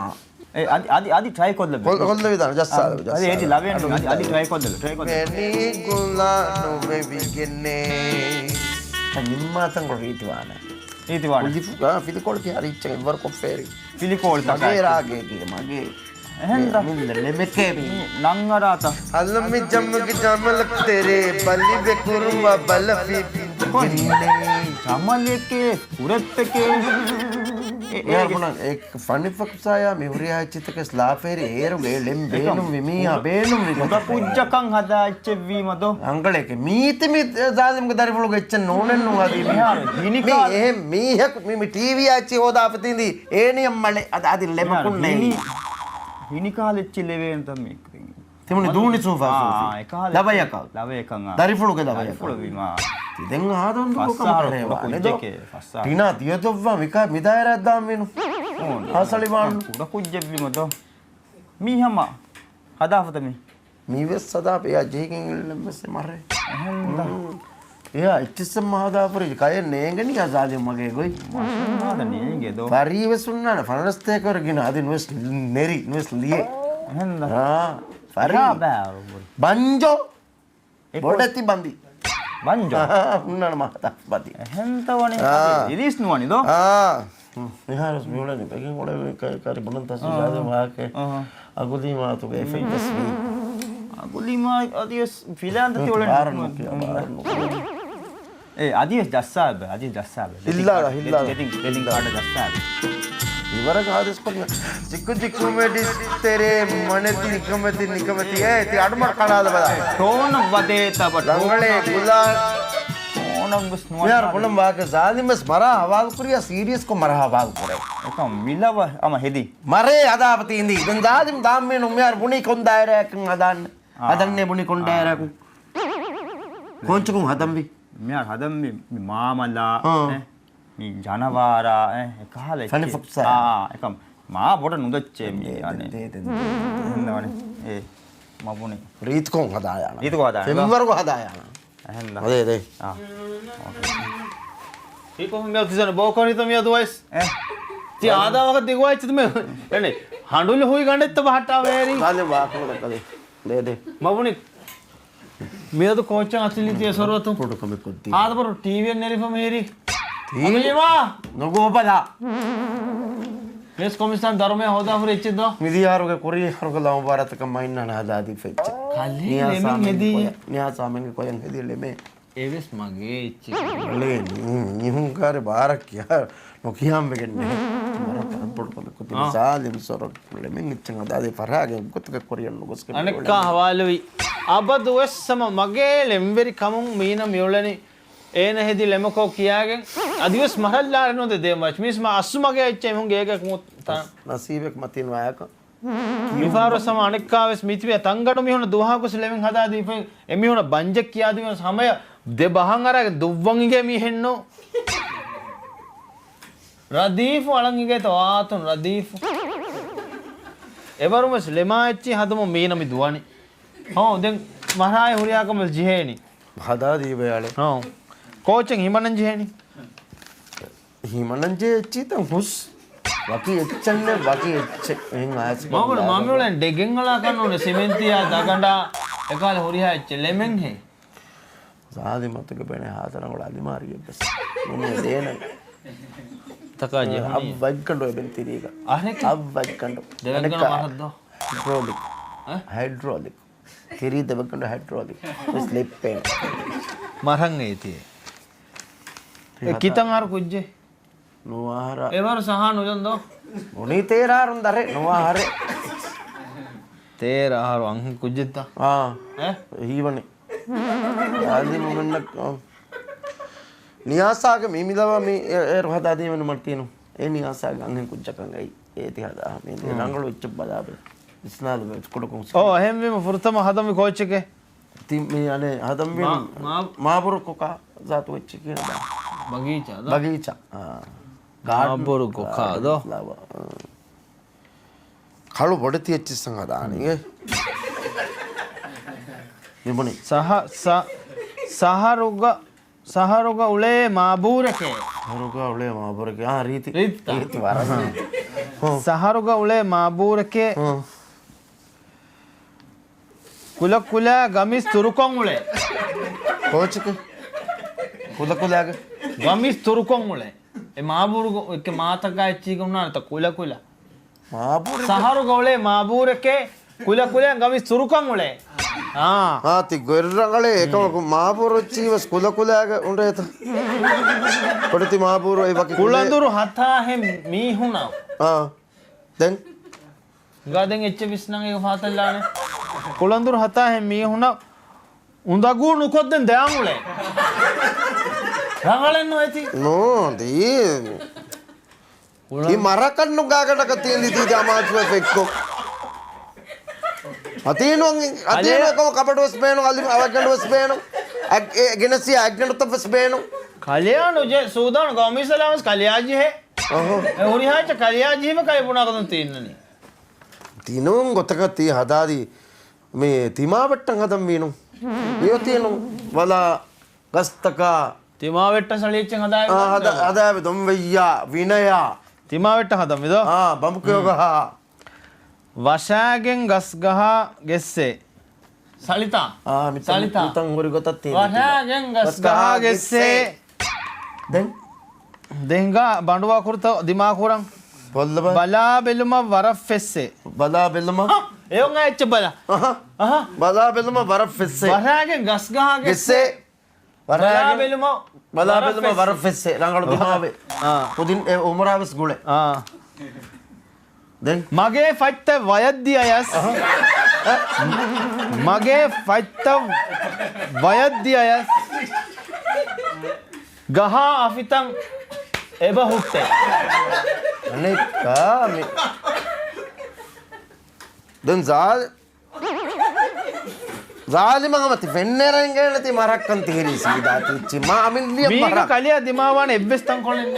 adi try kodla kolla vidana just adi edi laven adi try kodla Penny gula no baby genne nimma tan ko ritwana itiwana ulifuga filikol ki hari ichche ever ko feri filikol mage rage ki mage ehenda le meke nangarata almi jammu ki jamal tere bali be kurwa balfi genne jamaleke uretteke यार पुना एक funny फक्साया मेवरिया चितके स्लाफेरी Heru गेलem beenum vimiya beenum moda pujjakan hadaachchevi mado angale ke meeti me zalim ke darifulu gechen nonen nu adi hinika me hek me tv achi hoda apatindi eniyam male adi lemakun nei hinika lecchi leven tam me temuni duni sofa ekala labayakan darifulu ke labaya fulvima den adon du ko Fassara, kujjeke, fassara. tina tiyotova mika midayara dam menu hasali wan kuda kujjevvi mado mihama hadafata me mives sada pe ya jekin lembes marre ya ichsam mahada puri kay neengani azali mage goi mada nenge do parive sunna fanaste korgina adin wes neri wes liye ehenda ha pari banjo bodati bandi banjo unna mahada badi ehenta wani iris nuwani do niharos miula ni pekin ole kari bonanta sujade maake agudi ma tu ge feitas vi agulima adios filanda ti ole adios jassabe Hillara. getting card jassabe ಇವರ ಆದಸ್ ಪಕ್ಕ ಚಿಕ್ಕು ಚಿಕ್ಕು ಮೆಡಿಸ್ ತೆರೆ ಮನೆತಿ ನಿಕಮತಿ ಏ ತಿ ಅಡ್ಮರ್ ಕಾಣಾದ ಬದ tone wade taba ರಂಗಳೆ ಗುಲಾ tone bus nuwani ಯಾರ್ ಪುಲಂ ವಾಕೆ ಜಾಲಿಮಸ್ ಮರ ಹವಾಲ್ ಕುರಿಯ serious ಕೊ ಮರ ಹವಾಲ್ ಕುರೆ ekam milawa ama hedi ಮರೆ ಅದಾಪತಿ ಇಂದಿ ಇದನ್ ಜಾಲಿಮ್ ದಾಮ್ಮೆ ನುಮ್ಯಾರ್ ಬುನಿ ಕೊಂದಾಯರ ಕಂ ಅದಾನ್ ಅದನ್ನೆ ಬುನಿ ಕೊಂದಾಯರ කොන්චකුම් හදම්බි මෙයා හදම් මාමල්ලා ආ. මේ ජනවාරා කහල Funny folks, එක මා බොට නුදච්චේ මේ අනේ එන්නවනේ ඒ මපුනේ රීත්කොන් හදායන ඊට කොහදාන පෙම්වරක හදායන එහෙනම් අදේ දේ Iko meu dizendo, boa corrida minha dois. Ti ආදාවක දිගුවයිච්චද මේ එනේ හඬුල හුයි ගණ්ඩෙත්ත බහට්ටා වේරි කාලේ වාකම කලේ දේ මබුනි මේද කොච්චන් අතිලිතිය සොරවතු පොඩ කමෙක් කොද්දී ආදපර ටීවී නෙරිෆම හේරි අමලිවා නගෝපලා මෙස් කොමිසන් ධර්මය හොදා හුර ඉච්චද මිදියාරුගේ කොරිය හරුක ලම ಭಾರತක මයින්නන හදාදී ෆෙච්ච කල්ලි නෙමින් හෙදී න්‍යාසාමෙන් කොයන් හෙදී ලෙමේ ඒවස් මගේ ඉච්චි ලේ නිහුන් කාරේ බාරක් කියා නොකියම් වෙන්නේ මර පොඩ පොඩ කුති සාලිම් සොර ලෙමෙන් ඉච්චන් හදාදී ෆරාගේ කුතක කොරියන් ලොගස් කේ අනෙක්ක හවාලුයි අබදු වෙස්සම මගේ ලෙම්බෙරි කමුන් මීන මියුලනි ඒන හෙදි ලෙමකෝ කියාගෙන් අදිවස් මහල්ලාරනොද දෙමච් මිස් මා අස්සු මගේ ඉච්චේ මුන් ගේක මුත් නසීබෙක් මතින් වායක මිෆාරෝ සම අනෙක්කාවස් මිතිවිය තංගඩු මිහුන දුහාකුස් ලෙමෙන් හදාදී ෆෙන් එමිහුන බංජක් කියාදී සමය දෙබහන් අරගෙන දුව්වන්ගේ මිහෙන්නෝ රදීෆු අලංගිගේ තවාතුන් රදීෆු එවරුම ලෙමාච්චි හදම මීනමි දුවනි හෝ දැන් මහාය හුරියාකම ජිහෙනි හදාදී බයාලේ හෝ කෝචෙන් හිමනන් ජිහෙනි හිමනන්ජේ චිතන් හුස් වකි එච්චන්නේ වකි එච්ච එන් ආස් මම වලෙන් දෙගෙන් වලා කරන ඕනේ සිමෙන්තියා දගඩා එකාලේ හුරියාච්ච ලෙමෙන් හේ සාදි මතක බනේ හතරන් වල අදිමාරිය බස් මොනේ දේන තකා ජෙහනි අවවයිකඩෝ බෙන් තිරීක අනෙක් අවවයිකඩෝ දෙවෙන් කරන මහද්දෝ හයිඩ්‍රොලික් හයිඩ්‍රොලික් තිරී දෙවකඩෝ හයිඩ්‍රොලික් ස්ලිප් පේන මරන් ඒතියේ ඒ කිතන් අර කුජ්ජේ නොආහාර එවර සහන උදන්දෝ මොනි තේරාරුන් දරේ නොආහාර තේර ආහාර අංහ කුජ්ජෙත්තා ඈ හීවනේ ආදි මොමන්නක් නියාසාගේ මිමිදව මේ ඒ හදාදී වෙන මට තියෙනවා ඒ නියාසාගේ අංහෙන් කුජ්ජකන් ගයි ඒ තියදා මේ රංගල වෙච්ච බදාබේ ඉස්නාද මේ කුඩකුම් ඕ එහෙම වීම ෆුර්තම හදමි කෝච් එකේ තින් මේ අනේ හදම් වෙන මාබුරු කොකා සාතු වෙච්ච කියලා බගීචාද බගීචා මාබුරු කොකාදෝ කළු බොඩ තියච්ච සංගදානේ නිබුනේ සහරුග උලේ මාබූරකේ හරුක උලේ මාබුරකේ රීති රීති වරස සහරුග උලේ මාබූරකේ කුල ගමිස් තුරුකොන් උලේ කෝචක කුලකුලාගේ ගමිස් තුරුකොන් උලේ ඒ මාබූරු එක මාතකා එච්චි ගුණාට කුල මාබුර සහරුග උලේ මාබූරකේ කුල ගමිස් තුරුකොන් උලේ ආති ගොරරංගලේ එකම මාබුරු චීවස් කුලකුලාගේ උඬේත පොඩති මාබුරු ඒ වගේ කුලඳුරු හතා හැම් මීහුණා දැන් ගාදෙන් එච්ච විස්නං එක පාතල්ලානේ කුලඳුරු හතා හැම් මීහුණා උඳගු නුකොද්දෙන් දෑමුලේ රංගලෙන් නොඇති නෝදී ಈ ಮರಕನ್ನು ಗಾಗಡಕ ತಿಂದಿದ್ದೀಗ ಮಾಚುವ ಫೆಕ್ಕು ಅದೇನು ಕಬಡ್ ವಸ್ಬೇನು ಅಲ್ಲಿ ಅವಗಂಡು ವಸ್ಬೇನು ಗಿನಸಿ ಅಗ್ನಡು ತಪ್ಪಸ್ಬೇನು කලයානු ජ සූදාන ගමිසලාමස් කලයාජි හේ හුරිහාච කලයාජීව කයිපුුණාකතුන් තියන්නන තිනුම් ගොතකත්ති හදාදී මේ තිමාවට්ටන් හදම් වීනු ඒ තියනු වලා ගස්තකා තිමාවෙට්ට සලිච්චෙන් හදාය හදාව දොම්වෙయ్యා විනයා තිමාවෙට්ට හදම් විද බමුකයෝගහා වශාගෙන් ගස් ගහා ගෙස්සේ සලිතා සලිතා මිතන් හොරි ගොතත් වශාගෙන් ගස් ගහා ගෙස්සේ දෙංගා බඩුවා කුරත දිමාකුරම් පොල්ල බලා බෙලුම වරක් ෆෙස්සේ බලා බෙල්ලම එවුන් ඇච්ච බලා බලා බෙල්ලම වරක් ෆෙස්සේ වශාගෙන් ගස් ගහා ගෙස්සේ බලා බෙලුම බලා බෙල්ලම වරක් ෆෙස්සේ රංගල දිමාවේ පුදින් උමරාවස් ගුලේ මගේ ෆයිත්ත වයද්දි අයස් මගේ ෆයිත්ත වයද්දි අයස් ගහා අෆිතන් එබ හුට්ටේ අනෙක්කා දැන් සාල් zalimangam vennerengena ti marakkan tiri sida tichi ma amin liya මීක marak කලිය දිමාවාන එබ්බෙස් තංකොලෙන්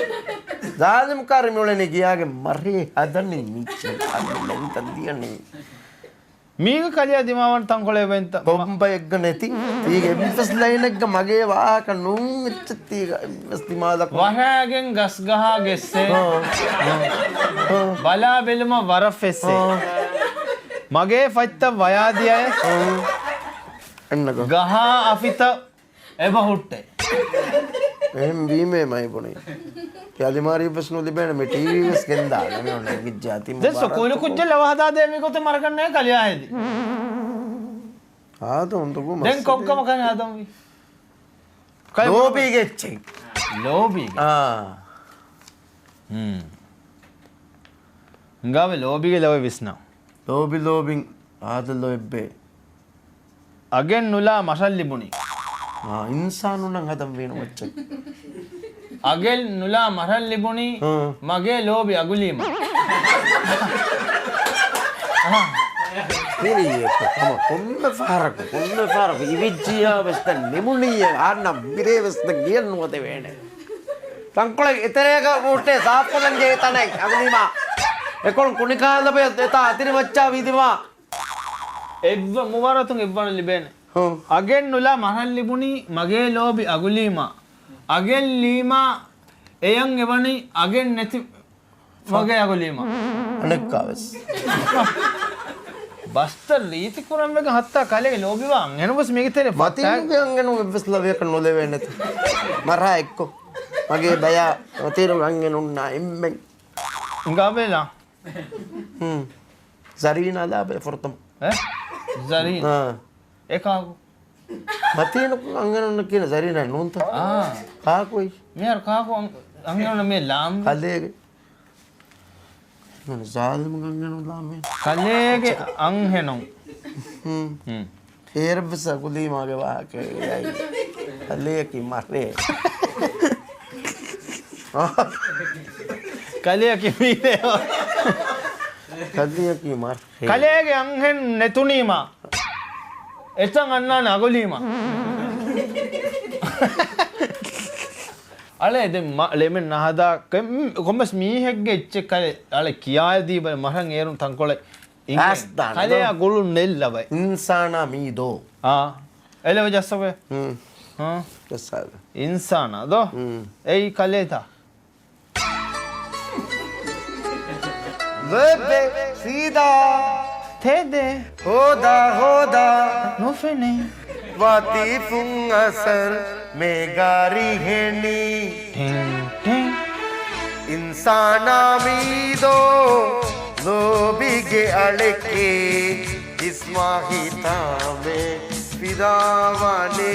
zalim karimulene giyage marre hadanni michi adlen tadiyane මීක කලිය දිමාවාන තංකොලේ වෙන්ත bomba egga neti tige ebbes line egga mage waaka nun ichcha tiga ebbes dimada වහෑගෙන් ගස් ගහා ගෙස්සේ බලා බෙලම වරෆෙස්සේ මගේ ෆයිත්ත වයාදිය අය ennako ගහා අපිත එබ හුට්ටේ em vime mai pone yadi mari pesnu libena me tv ves genda ne onne gijjati දැන් සොකෝල කුජ්ජ ලව හදා දෙමි කොත මරකන්නේ කලිය ආයේදී ආද උන්ටකෝ දැන් කොක්කම කන හදමු lobi gecche ලෝබී ngawe ලෝබීගේ ලව විස්නා lobi lobing ආද loebbe අගෙන් නුලා මසල් ලිබුණි insanu nan hadam venu wacche අගෙල් නුලා මරල් ලිබුණි මගේ ලෝබි අගුලීම Niriye kama komme faraku ivijjiya vesta nimuniye anna bire vesta giyannu ate vene tankole itereka mutte saappulan jeetanai agulima ekon kunikala be eta atiri macca vidima එබ්ව මුවරතුන් එබ්වන ලිබෙන අගෙන් නුලා මරල් ලිබුණි මගේ ලෝබි අගුලීම අගෙන් ලීමා එයන් එවනි අගෙන් නැති මගේ අගුලීම anekkaves බස්තර් රීති කුරම් එක හත්තා කලේ ලෝබිවා එනවස් මේක තේරෙ matinu angenu vesla veka nole venet mara ekko mage baya matiru angenu na immen ගාබේලා zarina da be fortam ඈ zari ඒකාගු matinu angenu kina zarina nunta ka koi මෙයාර කාකු අංගන මේ ලාම් kalege man zalim angenu lame කලේගේ අංහෙනොන් Herbsa kuli mage waake yai kaleki mare කලේගේ මීනේ kaleki mare කලේගේ අංහෙන් නැතුණීම එතන් අන්නා නගලීම අලේ දැන් ලෙමෙන් නහදා කොම්මස් මීහෙක්ගේ එච්ච කලේ අලේ කියාදී බල මහන් ඒරුම් තංකොල Asdana, කලේ ගොළු නෙල්ලවයි insana mido එලව ජස්සවේ Pesado. ඉන්සානා දෝ එයි කලේතා Bebe sida තේදේ hoda නොෆෙනේ watifun asar megari heni ටින් ටින් insana mido lobige aleke ismahita me pidavane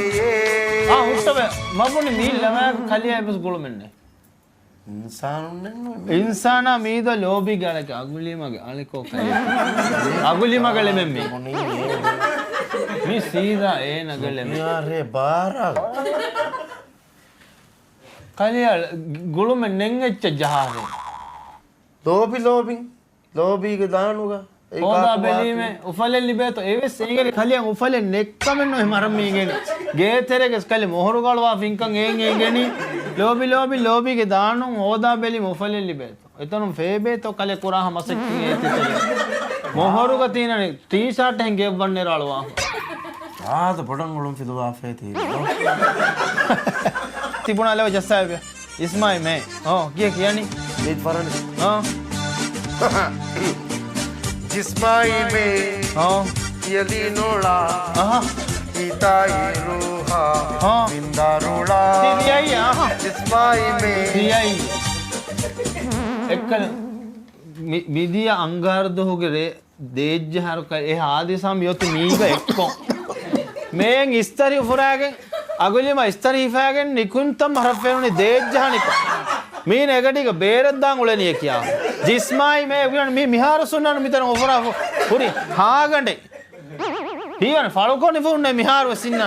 හුට්ටබ මබුනි මීල් ළමයා කලිය එපස් ගොළුමන්නේ ඉන්සානා මීද ලෝබි ගලක අගුලිමගේ අලකෝ කලිය අගුලිමගල මෙම්මේ මේ සීදා ඒ නගල yare bara කලිය ගොළුමෙන් නෙන්ගෙච්ච ජහාරේ lobi ge danuga හොදා බැලීමේ උෆලෙන් ලිබේත ඒවෙස් ඒගල කලියන් උෆලෙන් නෙක්කමෙන් ඔය මරමීගෙන ගේතරෙකස් කලි මොහරු ගලවා ෆින්කන් ඒගෙනි ලෝබිගේ දානුන් හොදා බැලීම උෆලෙන් ලිබේත එතනම් ෆේබේතෝ කලේ කුරාහ මසක්කි ඒතිතේ මොහරුග තිනනේ ටී-ෂර්ට් එකෙන් ගෙවන්නේ රලවා ආද පොඩංගලුම් ෆිදුවා ෆේති තිබුණා ලව ජස්සාවේ ඉස්මායි මේ කියන්නේ need farani jismai me yali nola itai ruha vindarula දියයි jismai me දියයි එක්කල මිදිය අංගාරදෝගේ දේජ්ජ හරක ඒ ආදිසම් යොත් මීග එක්කො මේන් ඉස්තරි උෆරාගෙන් අගලිම ඉස්තරි ඉෆාගෙන් නිකුන්තම් හරෆෙනුනි දේජ්ජහනික මේ නැගටික බේරද්දාන් උලනිය කියා ජිස්මායි මේ උගන මේ මිහාර සුන්නන මිතන උෆරා පුරි හාගඬේ හීවන ෆලකොනි ෆුන්නේ මිහාර වසින්න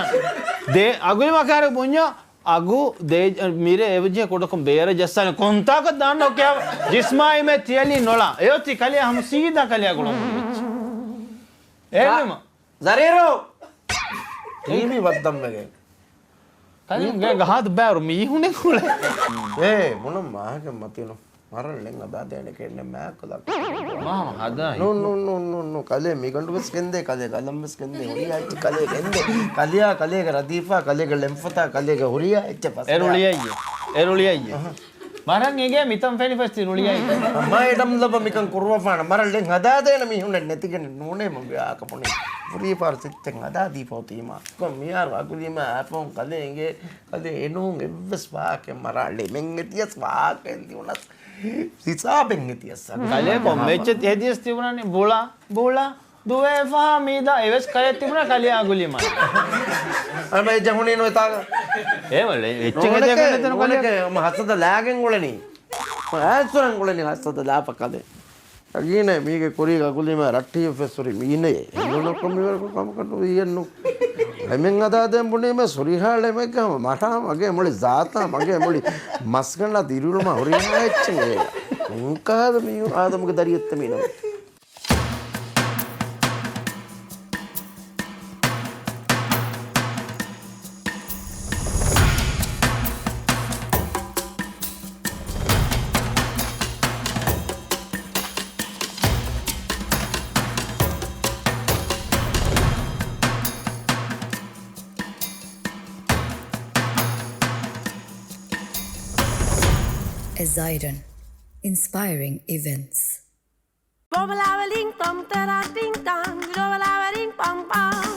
දේ අගලිම කාර පුඤ්ඤා අගු දේ මිර එවජේ කොටකම් බේර ජස්සන කොන්තාක දාන්නෝ කියා ජිස්මායි මේ තියලි නොලා එයොති කලිය හම සීදා කලිය ගොලම් එන්නම zarero ටීවී වද්දම් වගේ. ගහත් බෑරු මීහුනේ කුල ඒ මොන මාගේ මතිනු මරල්ලෙන් අදා දෙන කෙන්න මෑකලක්. මාම හදායි නෝ කලේ මේකට බස් කෙන්දේ කලේ කලම්බස් කෙන්දේ හොරියාච්ච කලේ කෙන්දේ කලියා කලේක රදීෆා කලේක ලෙම්ෆතා කලේක හොරියා එච්ච පස් එරුලියයි මරන් ඒගේ මිතම් ෆෙනිෆෙස්ටි රුලියයි මයිඩම් ලබ මිකන් කුරුවෆාන මරල්ලෙන් හදා දෙන මිහුන නැතිගෙන නෝනේ මගේ ආකපොනේ පුරී පාර්සිටෙන් හදා දීපෝතීමා කොම් මියාර අකුදීම ආපොන් කලේගේ කලේ එනුන් එවස් වාකේ මරල්ලේ මෙන් එතියස් වාකෙන් දිුණස් සිසාබෙන් එතියස් කලේ කොම්මෙච්ච තේදියස් තිබුණානේ බෝලා දුවේ ෆාමීදා එවස් කලේ තිබුණා කලේ අගුලියම අනේ ජහුනේ නෝ තාග ඒවල එච්චක දෙක නතන කලේ ම හසද ලාගෙන් ගොලනේ ආසරන් ගොලනේ හසද ලාපකදේ අගිනේ මීගේ කොරී ගකුලිම රට්ටිය ෆෙස්සොරි මීනේ එන්නෝ කොමිවර කම කටු යන්නු එමෙන් අදා දෙම් බුනේ මේ සොරිහාලේ මේකම මට මගේ මොලි ජාතා මගේ මොලි මස්කන්ලා දිරුලම හොරිනා එච්චේ මුංකාද මී ආදමක දරියත් මීනෝ Zidon, inspiring events. Bobalawaling tom tara ting tang, robalawaling pong pong.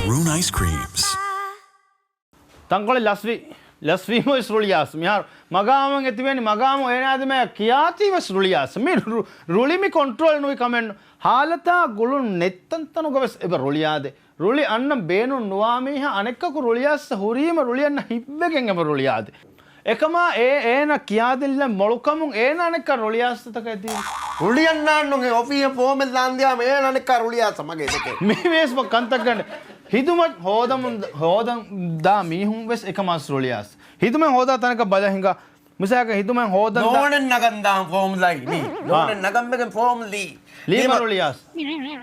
Arun Ice Creams. තංකොල ලස්වීම ස්රුලියාස් මිහාර මගාමන් ඇතිවෙනි මගාම ඒනාදම කියාතිව ස්රුලියාස් මේ රුලිමි කොන්ට්‍රෝල් නුයි කමෙන්ට් ಹಾಲತಾ ಗುಳು ನೆತ್ತಂತನುಗವೆಸ್ ಎಬ ರುಳಿಯಾದೆ ರುಳಿ ಅನ್ನ ಬೇನು ನುವಾಮೀಹ ಅನೆಕ್ಕಕು ರುಳಿಯಾಸ್ ಹುರಿಯಮ ರುಳಿಯನ್ನ ಹಿಬ್ಬೆಗೆಂ ಎಬ ರುಳಿಯಾದೆ එකම ඒන කියාදිල්ල මොළුකමුන් ඒන අනෙක්ක රුලියාස්තක ඇති රුලියන්නාන්නුගේ ඔෆිය පෝමෙල් දාන්දියා මේ අනෙක්ක රුලියාස මගේ දෙකේ මේ වේස්ම කන්තක් ගන්න හිදුමත් හෝදම් දා මීහුම් වෙස් එකමස් රුලියාස් හිදුමෙන් හෝදා තනක බදහිංගා මිසයක හිදුමෙන් හෝදම් නෝනෙන් නගන්දාම් ෆෝම් ලයි නී නෝනෙන් නගම්මගෙන් ෆෝම් ලී ලීම රුලියාස්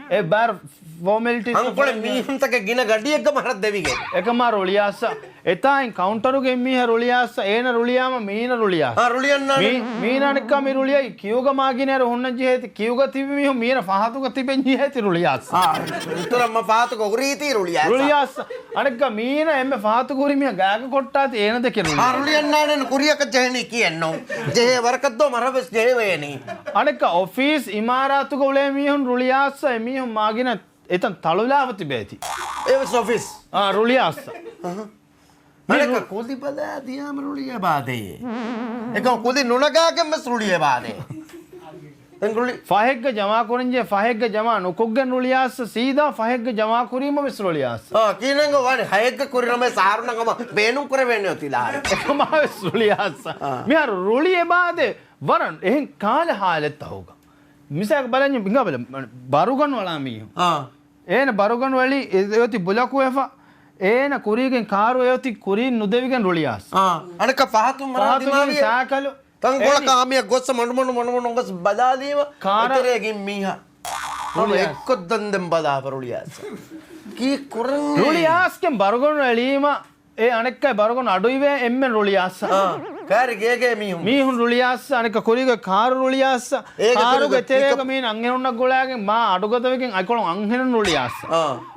ඒ බාර් ෆෝමැලිටි අංකොල මීහුම්තක ගින ගඩියක මරත් දෙවිගේ එකම රුලියාස එතායින් කවුන්ටරුගේ මීහ රුලියාස ඒන රුලියාම මීන රුලියාස රුලියන්නා මීනනික්ක මි රුලියයි කියුග මාගිනේර හොන්න ජීහෙති කියුග තිබි මිහ මීන පහතුක තිබෙන් ජීහෙති රුලියාස උතරම්ම පාතුක උරීති රුලියාස අනෙක්ක මීන එම්මෙ පාතුක උරි මිහ ගාග කොට්ටාති ඒන දෙක රුලියන්නානෙන් කුරියක ජෙහෙනි කියන්නෝ ජෙහෙ වරකද්දෝ මරබස් ජෙහෙ වේනි අනෙක්ක ඔෆීස් ඉමාරාතුක උලේ මීහුන් රුලියාස එමීහුන් මාගින එතන් තලුලාව තිබේති ඒවස් ඔෆිස් රුලියාස අනෙක කුදි බදා දියාම රුලිය බාදේ එක කුදි නුනගාගෙම රුලිය බාදේ එංගුලි ෆහෙග්ග ජමා කොරංජේ ෆහෙග්ග ජමා නුකුග්ගෙන් රුලියාස සීදා ෆහෙග්ග ජමා කුරීම විස් රුලියාස කීනංග වානේ හයෙග්ග කුරිනම සාරුණංගම බේනුම් කරවෙන්නේ ඔතිලා එකම විස් රුලියාස මිහාර රුලිය බාදේ වරන් එහෙන් කාලේ හාලෙත් අහුග මිසක් බලන්නේ බින්ගබල බරුගන් වලා මීහු ඒන බරුගන් වලි යති බුලකු එෆා ඒන කුරීගෙන් කාරු යති කුරීන් නුදෙවිගෙන් රුලියාස් අනක පහතුම් මරා දිමාවිය සාකලු තංගොල කාමිය ගොස්ස මණු ගොස් බදාදීම කාරයකින් මීහා මම එක්ක දන්දෙන් බදා පරුලියාස් කී කුරන්නේ රුලියාස්ගෙන් බරුගන් වලීම ඒ අනෙක්කයි බරුගන් අඩුයිවේ එම්මෙන් රුලියාස් කාරිගේගේ මීහුන් රුලියාස් අනෙක කුරීග කාරු රුලියාස් කාරුගේ තේරේක මීන අංගෙනුන්නක් ගොලාගෙන් මා අඩුගතවකින් අයිකොලොන් අංහෙනුන් රුලියාස්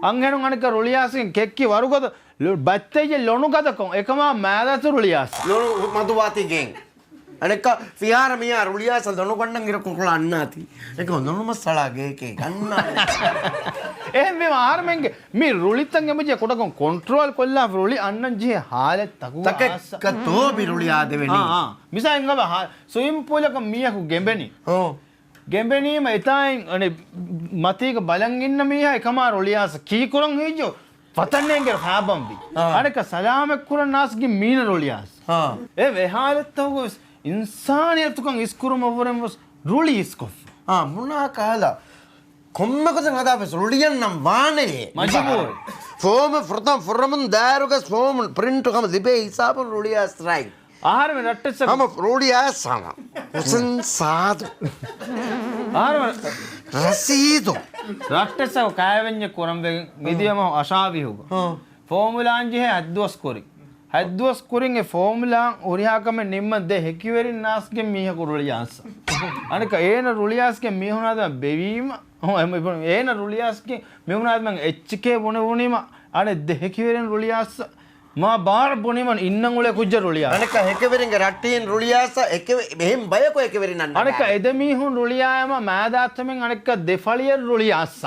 අංහෙනුන් අනෙක රුලියාස්ගෙන් කෙක්කි වරුගත බත්තේජ ලොණුගතකොන් එකම මෑදතු රුලියාස් ලොණු මදුවාතිගෙන් අනෙක ෆියාර මියා රුලියාස දොණු ගණන් ඉරකුන් කොල අන්නාති ඒක හොඳම සලාගේකේ ගන්න එහෙන් මේ ආරමෙන්ගේ මේ රුලිත්තන් එමජේ කොටකොන් කන්ට්‍රෝල් කොල්ලා රුලි අන්නන් ජී හාලෙත් තකු තක තෝ බිරුලියා දෙවෙනි මිසෙන් ගම ස්විම් පූල් එක මියකු ගෙම්බෙනි ගෙම්බෙනීම එතයින් අනේ මතීක බලන් ඉන්න මියා එකම රුලියාස කී කුරන් හීජෝ පතන්නේගේ හාබම්බි අනෙක සලාමෙක් කුරන් නාස්ගේ මීන රුලියාස් ඒ වෙහාලෙත් තකු ඉන්සානියතුකන් ඉස්කුරුම වරම් වස් රුලි ඉස්කොෆ් මුනා කාලා කොම්මකද හදාපෙස් රුලියන් නම් වානේ මජබූර් ෆෝම ෆෘතම් ෆොරමුන් දාරුගස් ෆෝම ප්‍රින්ට් කම දිබේ හිසාබ රුලියාස් රයි ආහාරම රට්ටෙස Ama Rolia sama. Usan sadu. ආහාරම Rasido. රට්ටෙසව කෑවෙන්ජ කොරම්බෙ මිදියම අශාවිහුග ෆෝමුලාන්ජිහ හද්දුවස් කොරි හද්දුවස් කොරින්ගේ ෆෝමුලාන් උරියාකම නිම්මද හෙකිවරින් නාස්ගේ මීහ කුරුලියාස අනික ඒන රුලියාස්ගේ මීහුනාද බෙවීම ඒන රුලියාස්ගේ මෙවුනාද මං එච්චකේ වුණීම අනේ දෙහෙකිවරින් රුලියාස මා බාර බොනිමන් ඉන්නන් උලේ කුජ්ජ රුලියා අනික හෙකවරින්ගේ රට්ටියෙන් රුලියාස එක මෙහෙම බයකෝ එකවරින් අන්න අනික එදමීහුන් රුලියායම මෑදාත්තමෙන් අනික දෙෆලිය රුලියාස්ස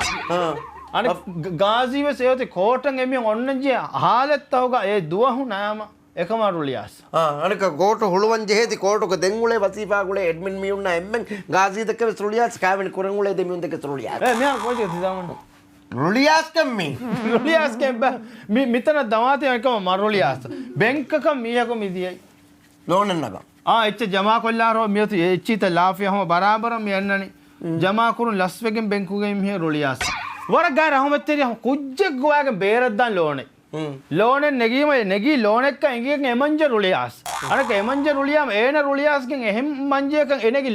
අනික ගාසීව සේවති කෝටන් එමිය ඔන්නජිය ආලෙත්තවග ඒ දුවහු නෑම එකම රුලියාස් අනික ගෝට හුළුවන් ජෙහෙති කෝටක දෙංගුලේ වසීපාගුලේ එඩ්මින් මියුන්න එම්මෙන් ගාසීදක රුලියාස් කාවෙන කුරංගුලේ දෙමියුන් දෙක රුලියාස් මෙයා කොයිද තිදාමන්න රුලියාස් කම්මි රුලියාස් කෙම්බ මිතන දමාතය එකම මරුලියාස් බැංකක මීයක මිදියයි ලෝනෙන් නග එච්ච ජමා කොල්ලාරෝ මියතු එච්චිත ලාෆියහම බරාබරම යන්නනි ජමා කුරුන් ලස්වෙගෙන් බැංකුගෙන් මිය රුලියාස් වරක් ගාර අහමත්තේරිය කුජ්ජෙක් ගෝයාගේ බේරද්දන් ලෝනේ ලෝනේ නෙගීම නෙගී ලෝනෙක්ක එංගියක එමංජ රුලියාස් අනක එමංජ රුලියාම ඒන රුලියාස්ගෙන් එහෙම් මංජයකන් එනගි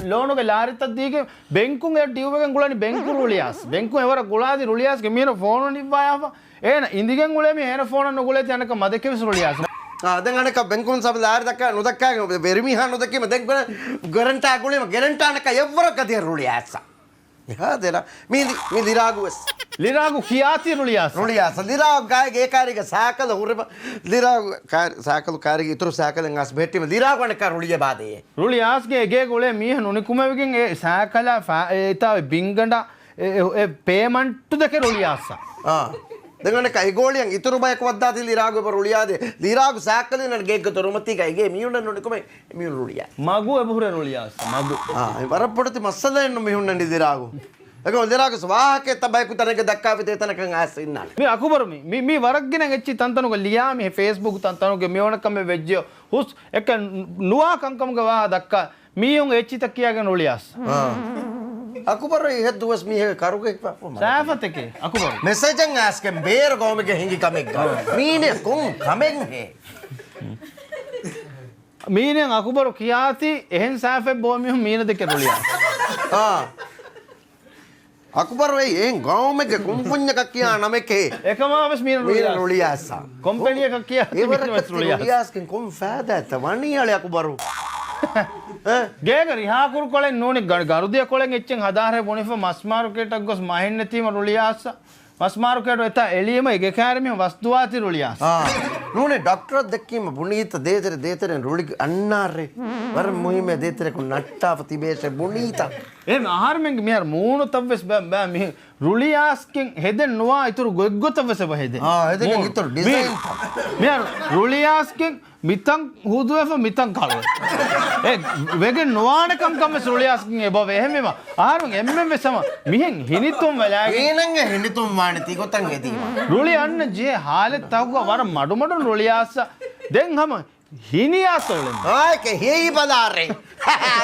ලෝනුගේ ලාරිත්තක් දීගේ බැංකුගේ ටියුබගෙන් ගුලනි බැංකු රුලියාස් බැංකු එවර ගුලාදි රුලියාස්ගේ මීන ෆෝන නිවායව ඒන ඉන්දිගෙන් ගුලේ මේ ඒන ෆෝන නුගුලේ යනක මදකෙවිස් රුලියාස් දැන් අනක බැංකුන් සබ ලාරි දක්ක නොදක්කා වෙරිමිහා නොදක්කීම දැන් ගරන්ටා ගුලේම ගරන්ටානක එවරක දිය රුලියාස් යහදලා මේ ලිරාගුවස් ලිරාගු කියාති රුලියාස් රුලියාස් ලිරාගු ගායගේ කාරික සාකල උරම ලිරාගු සාකල කාරික ඉතුරු සාකලෙන් අස් බෙට්ටිම ලිරාගු අනක රුලිය බාදේ රුලියාස්ගේ එගේ ගොලේ මීහ නුනිකුමවකින් ඒ සාකල ඒතාව බින්ගඩ පේමන්ට්ටු දෙක රුලියාස්ස දෙගන කයිගෝලියන් ඉතුරු බයක් වද්දාති ලිරාගු රුලියාදේ ලිරාගු සාකලෙන් ගෙග්ග තොරමති කයිගේ මියුන්න නුනිකුම මියුන් රුලියා මගු එබුර රුලියාස් මගු වරපොඩති මස්සලෙන්න මිහුන්නනි ලිරාගු ඒක ලිරාගු ස්වාහකේ තබයිකු තනක දක්කාවි තනකන් ආස් ඉන්නා මේ අකුබරමි මේ වරක්ගෙන එච්චි තන්තනුක ලියා මේ Facebook තන්තනුක මෙවණකම වෙජ්ජෝ හුස් එක නුවා කංකමක වා දක්කා මීයුන් එච්චි තක්කියාගෙන රුලියාස් අකුබර ඉහෙත් දුවස් මීහ කරුගේ සෑෆතකේ අකුබර මෙසේජන් ආස්කෙන් බේර ගෝමක හිඟි කමෙක් ගා මීනේ කොම් කමෙන් හේ මීනෙන් අකුබර කියාති එහෙන් සෑෆෙ බෝමිහු මීන දෙක රුලියාස් අකුබර වෙයි එන් ගෝමක කුම්පුඤ්ඤක කියා නමකේ එකමාවස් මීන රුලියාස් කොම්පැනි එකක් කියා රුලියාස්කෙන් කොම් ෆෑදත වණියාලේ අකුබරු ගේග රිහාකුරු කොලෙන් නෝනි ගරුදිය කොලෙන් එච්චෙන් හදාරේ බොනිෆ මස් මාර්කට් එකක් ගොස් මහින්න තීම රුලියාස් මස් මාර්කට් එත එළියම එක කෑරමිය වස්තුවාති රුලියාස් නෝනේ ડોක්ටර් දෙක්කීම බුනීත දේතරෙන් රුලි අන්නාරේ වර මුහිමේ දේතරෙකු නට්ටාව තිබේසේ බුනීත එම් ආහාරමෙන් මිහර මූණු තවස් බෑ මිහ රුලියාස්කින් හෙදෙන් නොවා ඉතුරු ගොග්ගොතවස බහෙදෙන් හෙදෙන් ඉතුරු ඩිසයින් මිහර රුලියාස්කින් මිතන් හුදුවව මිතන් කලෝ වෙගෙන් නොවානකම් කම්මස් රුලියාස්කින් එබව එහෙමම ආහාරමෙන් එම්මෙන් වෙසම මිහෙන් හිනිතුම් වෙලාගේ ඊනංග හිනිතුම් වාණති ගොතන් හෙදීම රුලි අන්න ජේ හාලෙත් තවුව වර මඩු රුලියාස් දෙන් හම හිනියාස් වලින් ආයක හේයි බදාරේ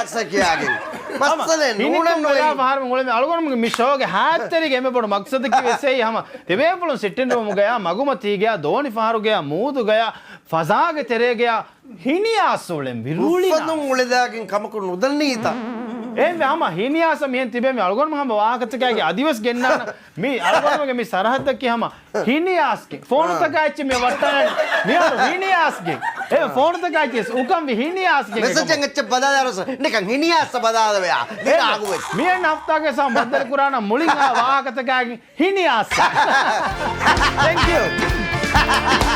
සකියාගේ මස්සලේ නූනම් නොලේ ආහාරම වලින් අලගොනම මිෂෝගේ හාත්තරිගේ එමෙ පොඩ මක්සද කිවෙසෙයි හම තෙවේ පුලන් සිටින් රෝම ගයා මගුමති ගයා දෝනි ෆාරු ගයා මූදු ගයා ෆසාගේ තෙරේ ගයා හිනියාස් වලින් විරුලිනා උපදුම් උලදාකින් කමකු නුදන්නීතා එම් හම හිනියාස මෙහෙන් තිබේ මේ අලගොනම හම වාහකතකගේ අදිවස් ගෙන්නන මේ අලගොනමගේ මේ සරහද්ද කියහම හිනියාස්ගේ ෆෝන් තකයිච්චි මේ වට්ටන මියර හිනියාස්ගේ ඒ ෆෝන් තකයිච්චි උකම් හිනියාස්ගේ මෙසෙජන් එච්ච බදාදාරස නිකන් හිනියාස්ස බදාද වෙයා ලිරාගු වෙච්ච මිය නෆ්තාගේ සම්බන්ධ කුරාන මුලින් වාහකතකගේ හිනියාස් thank you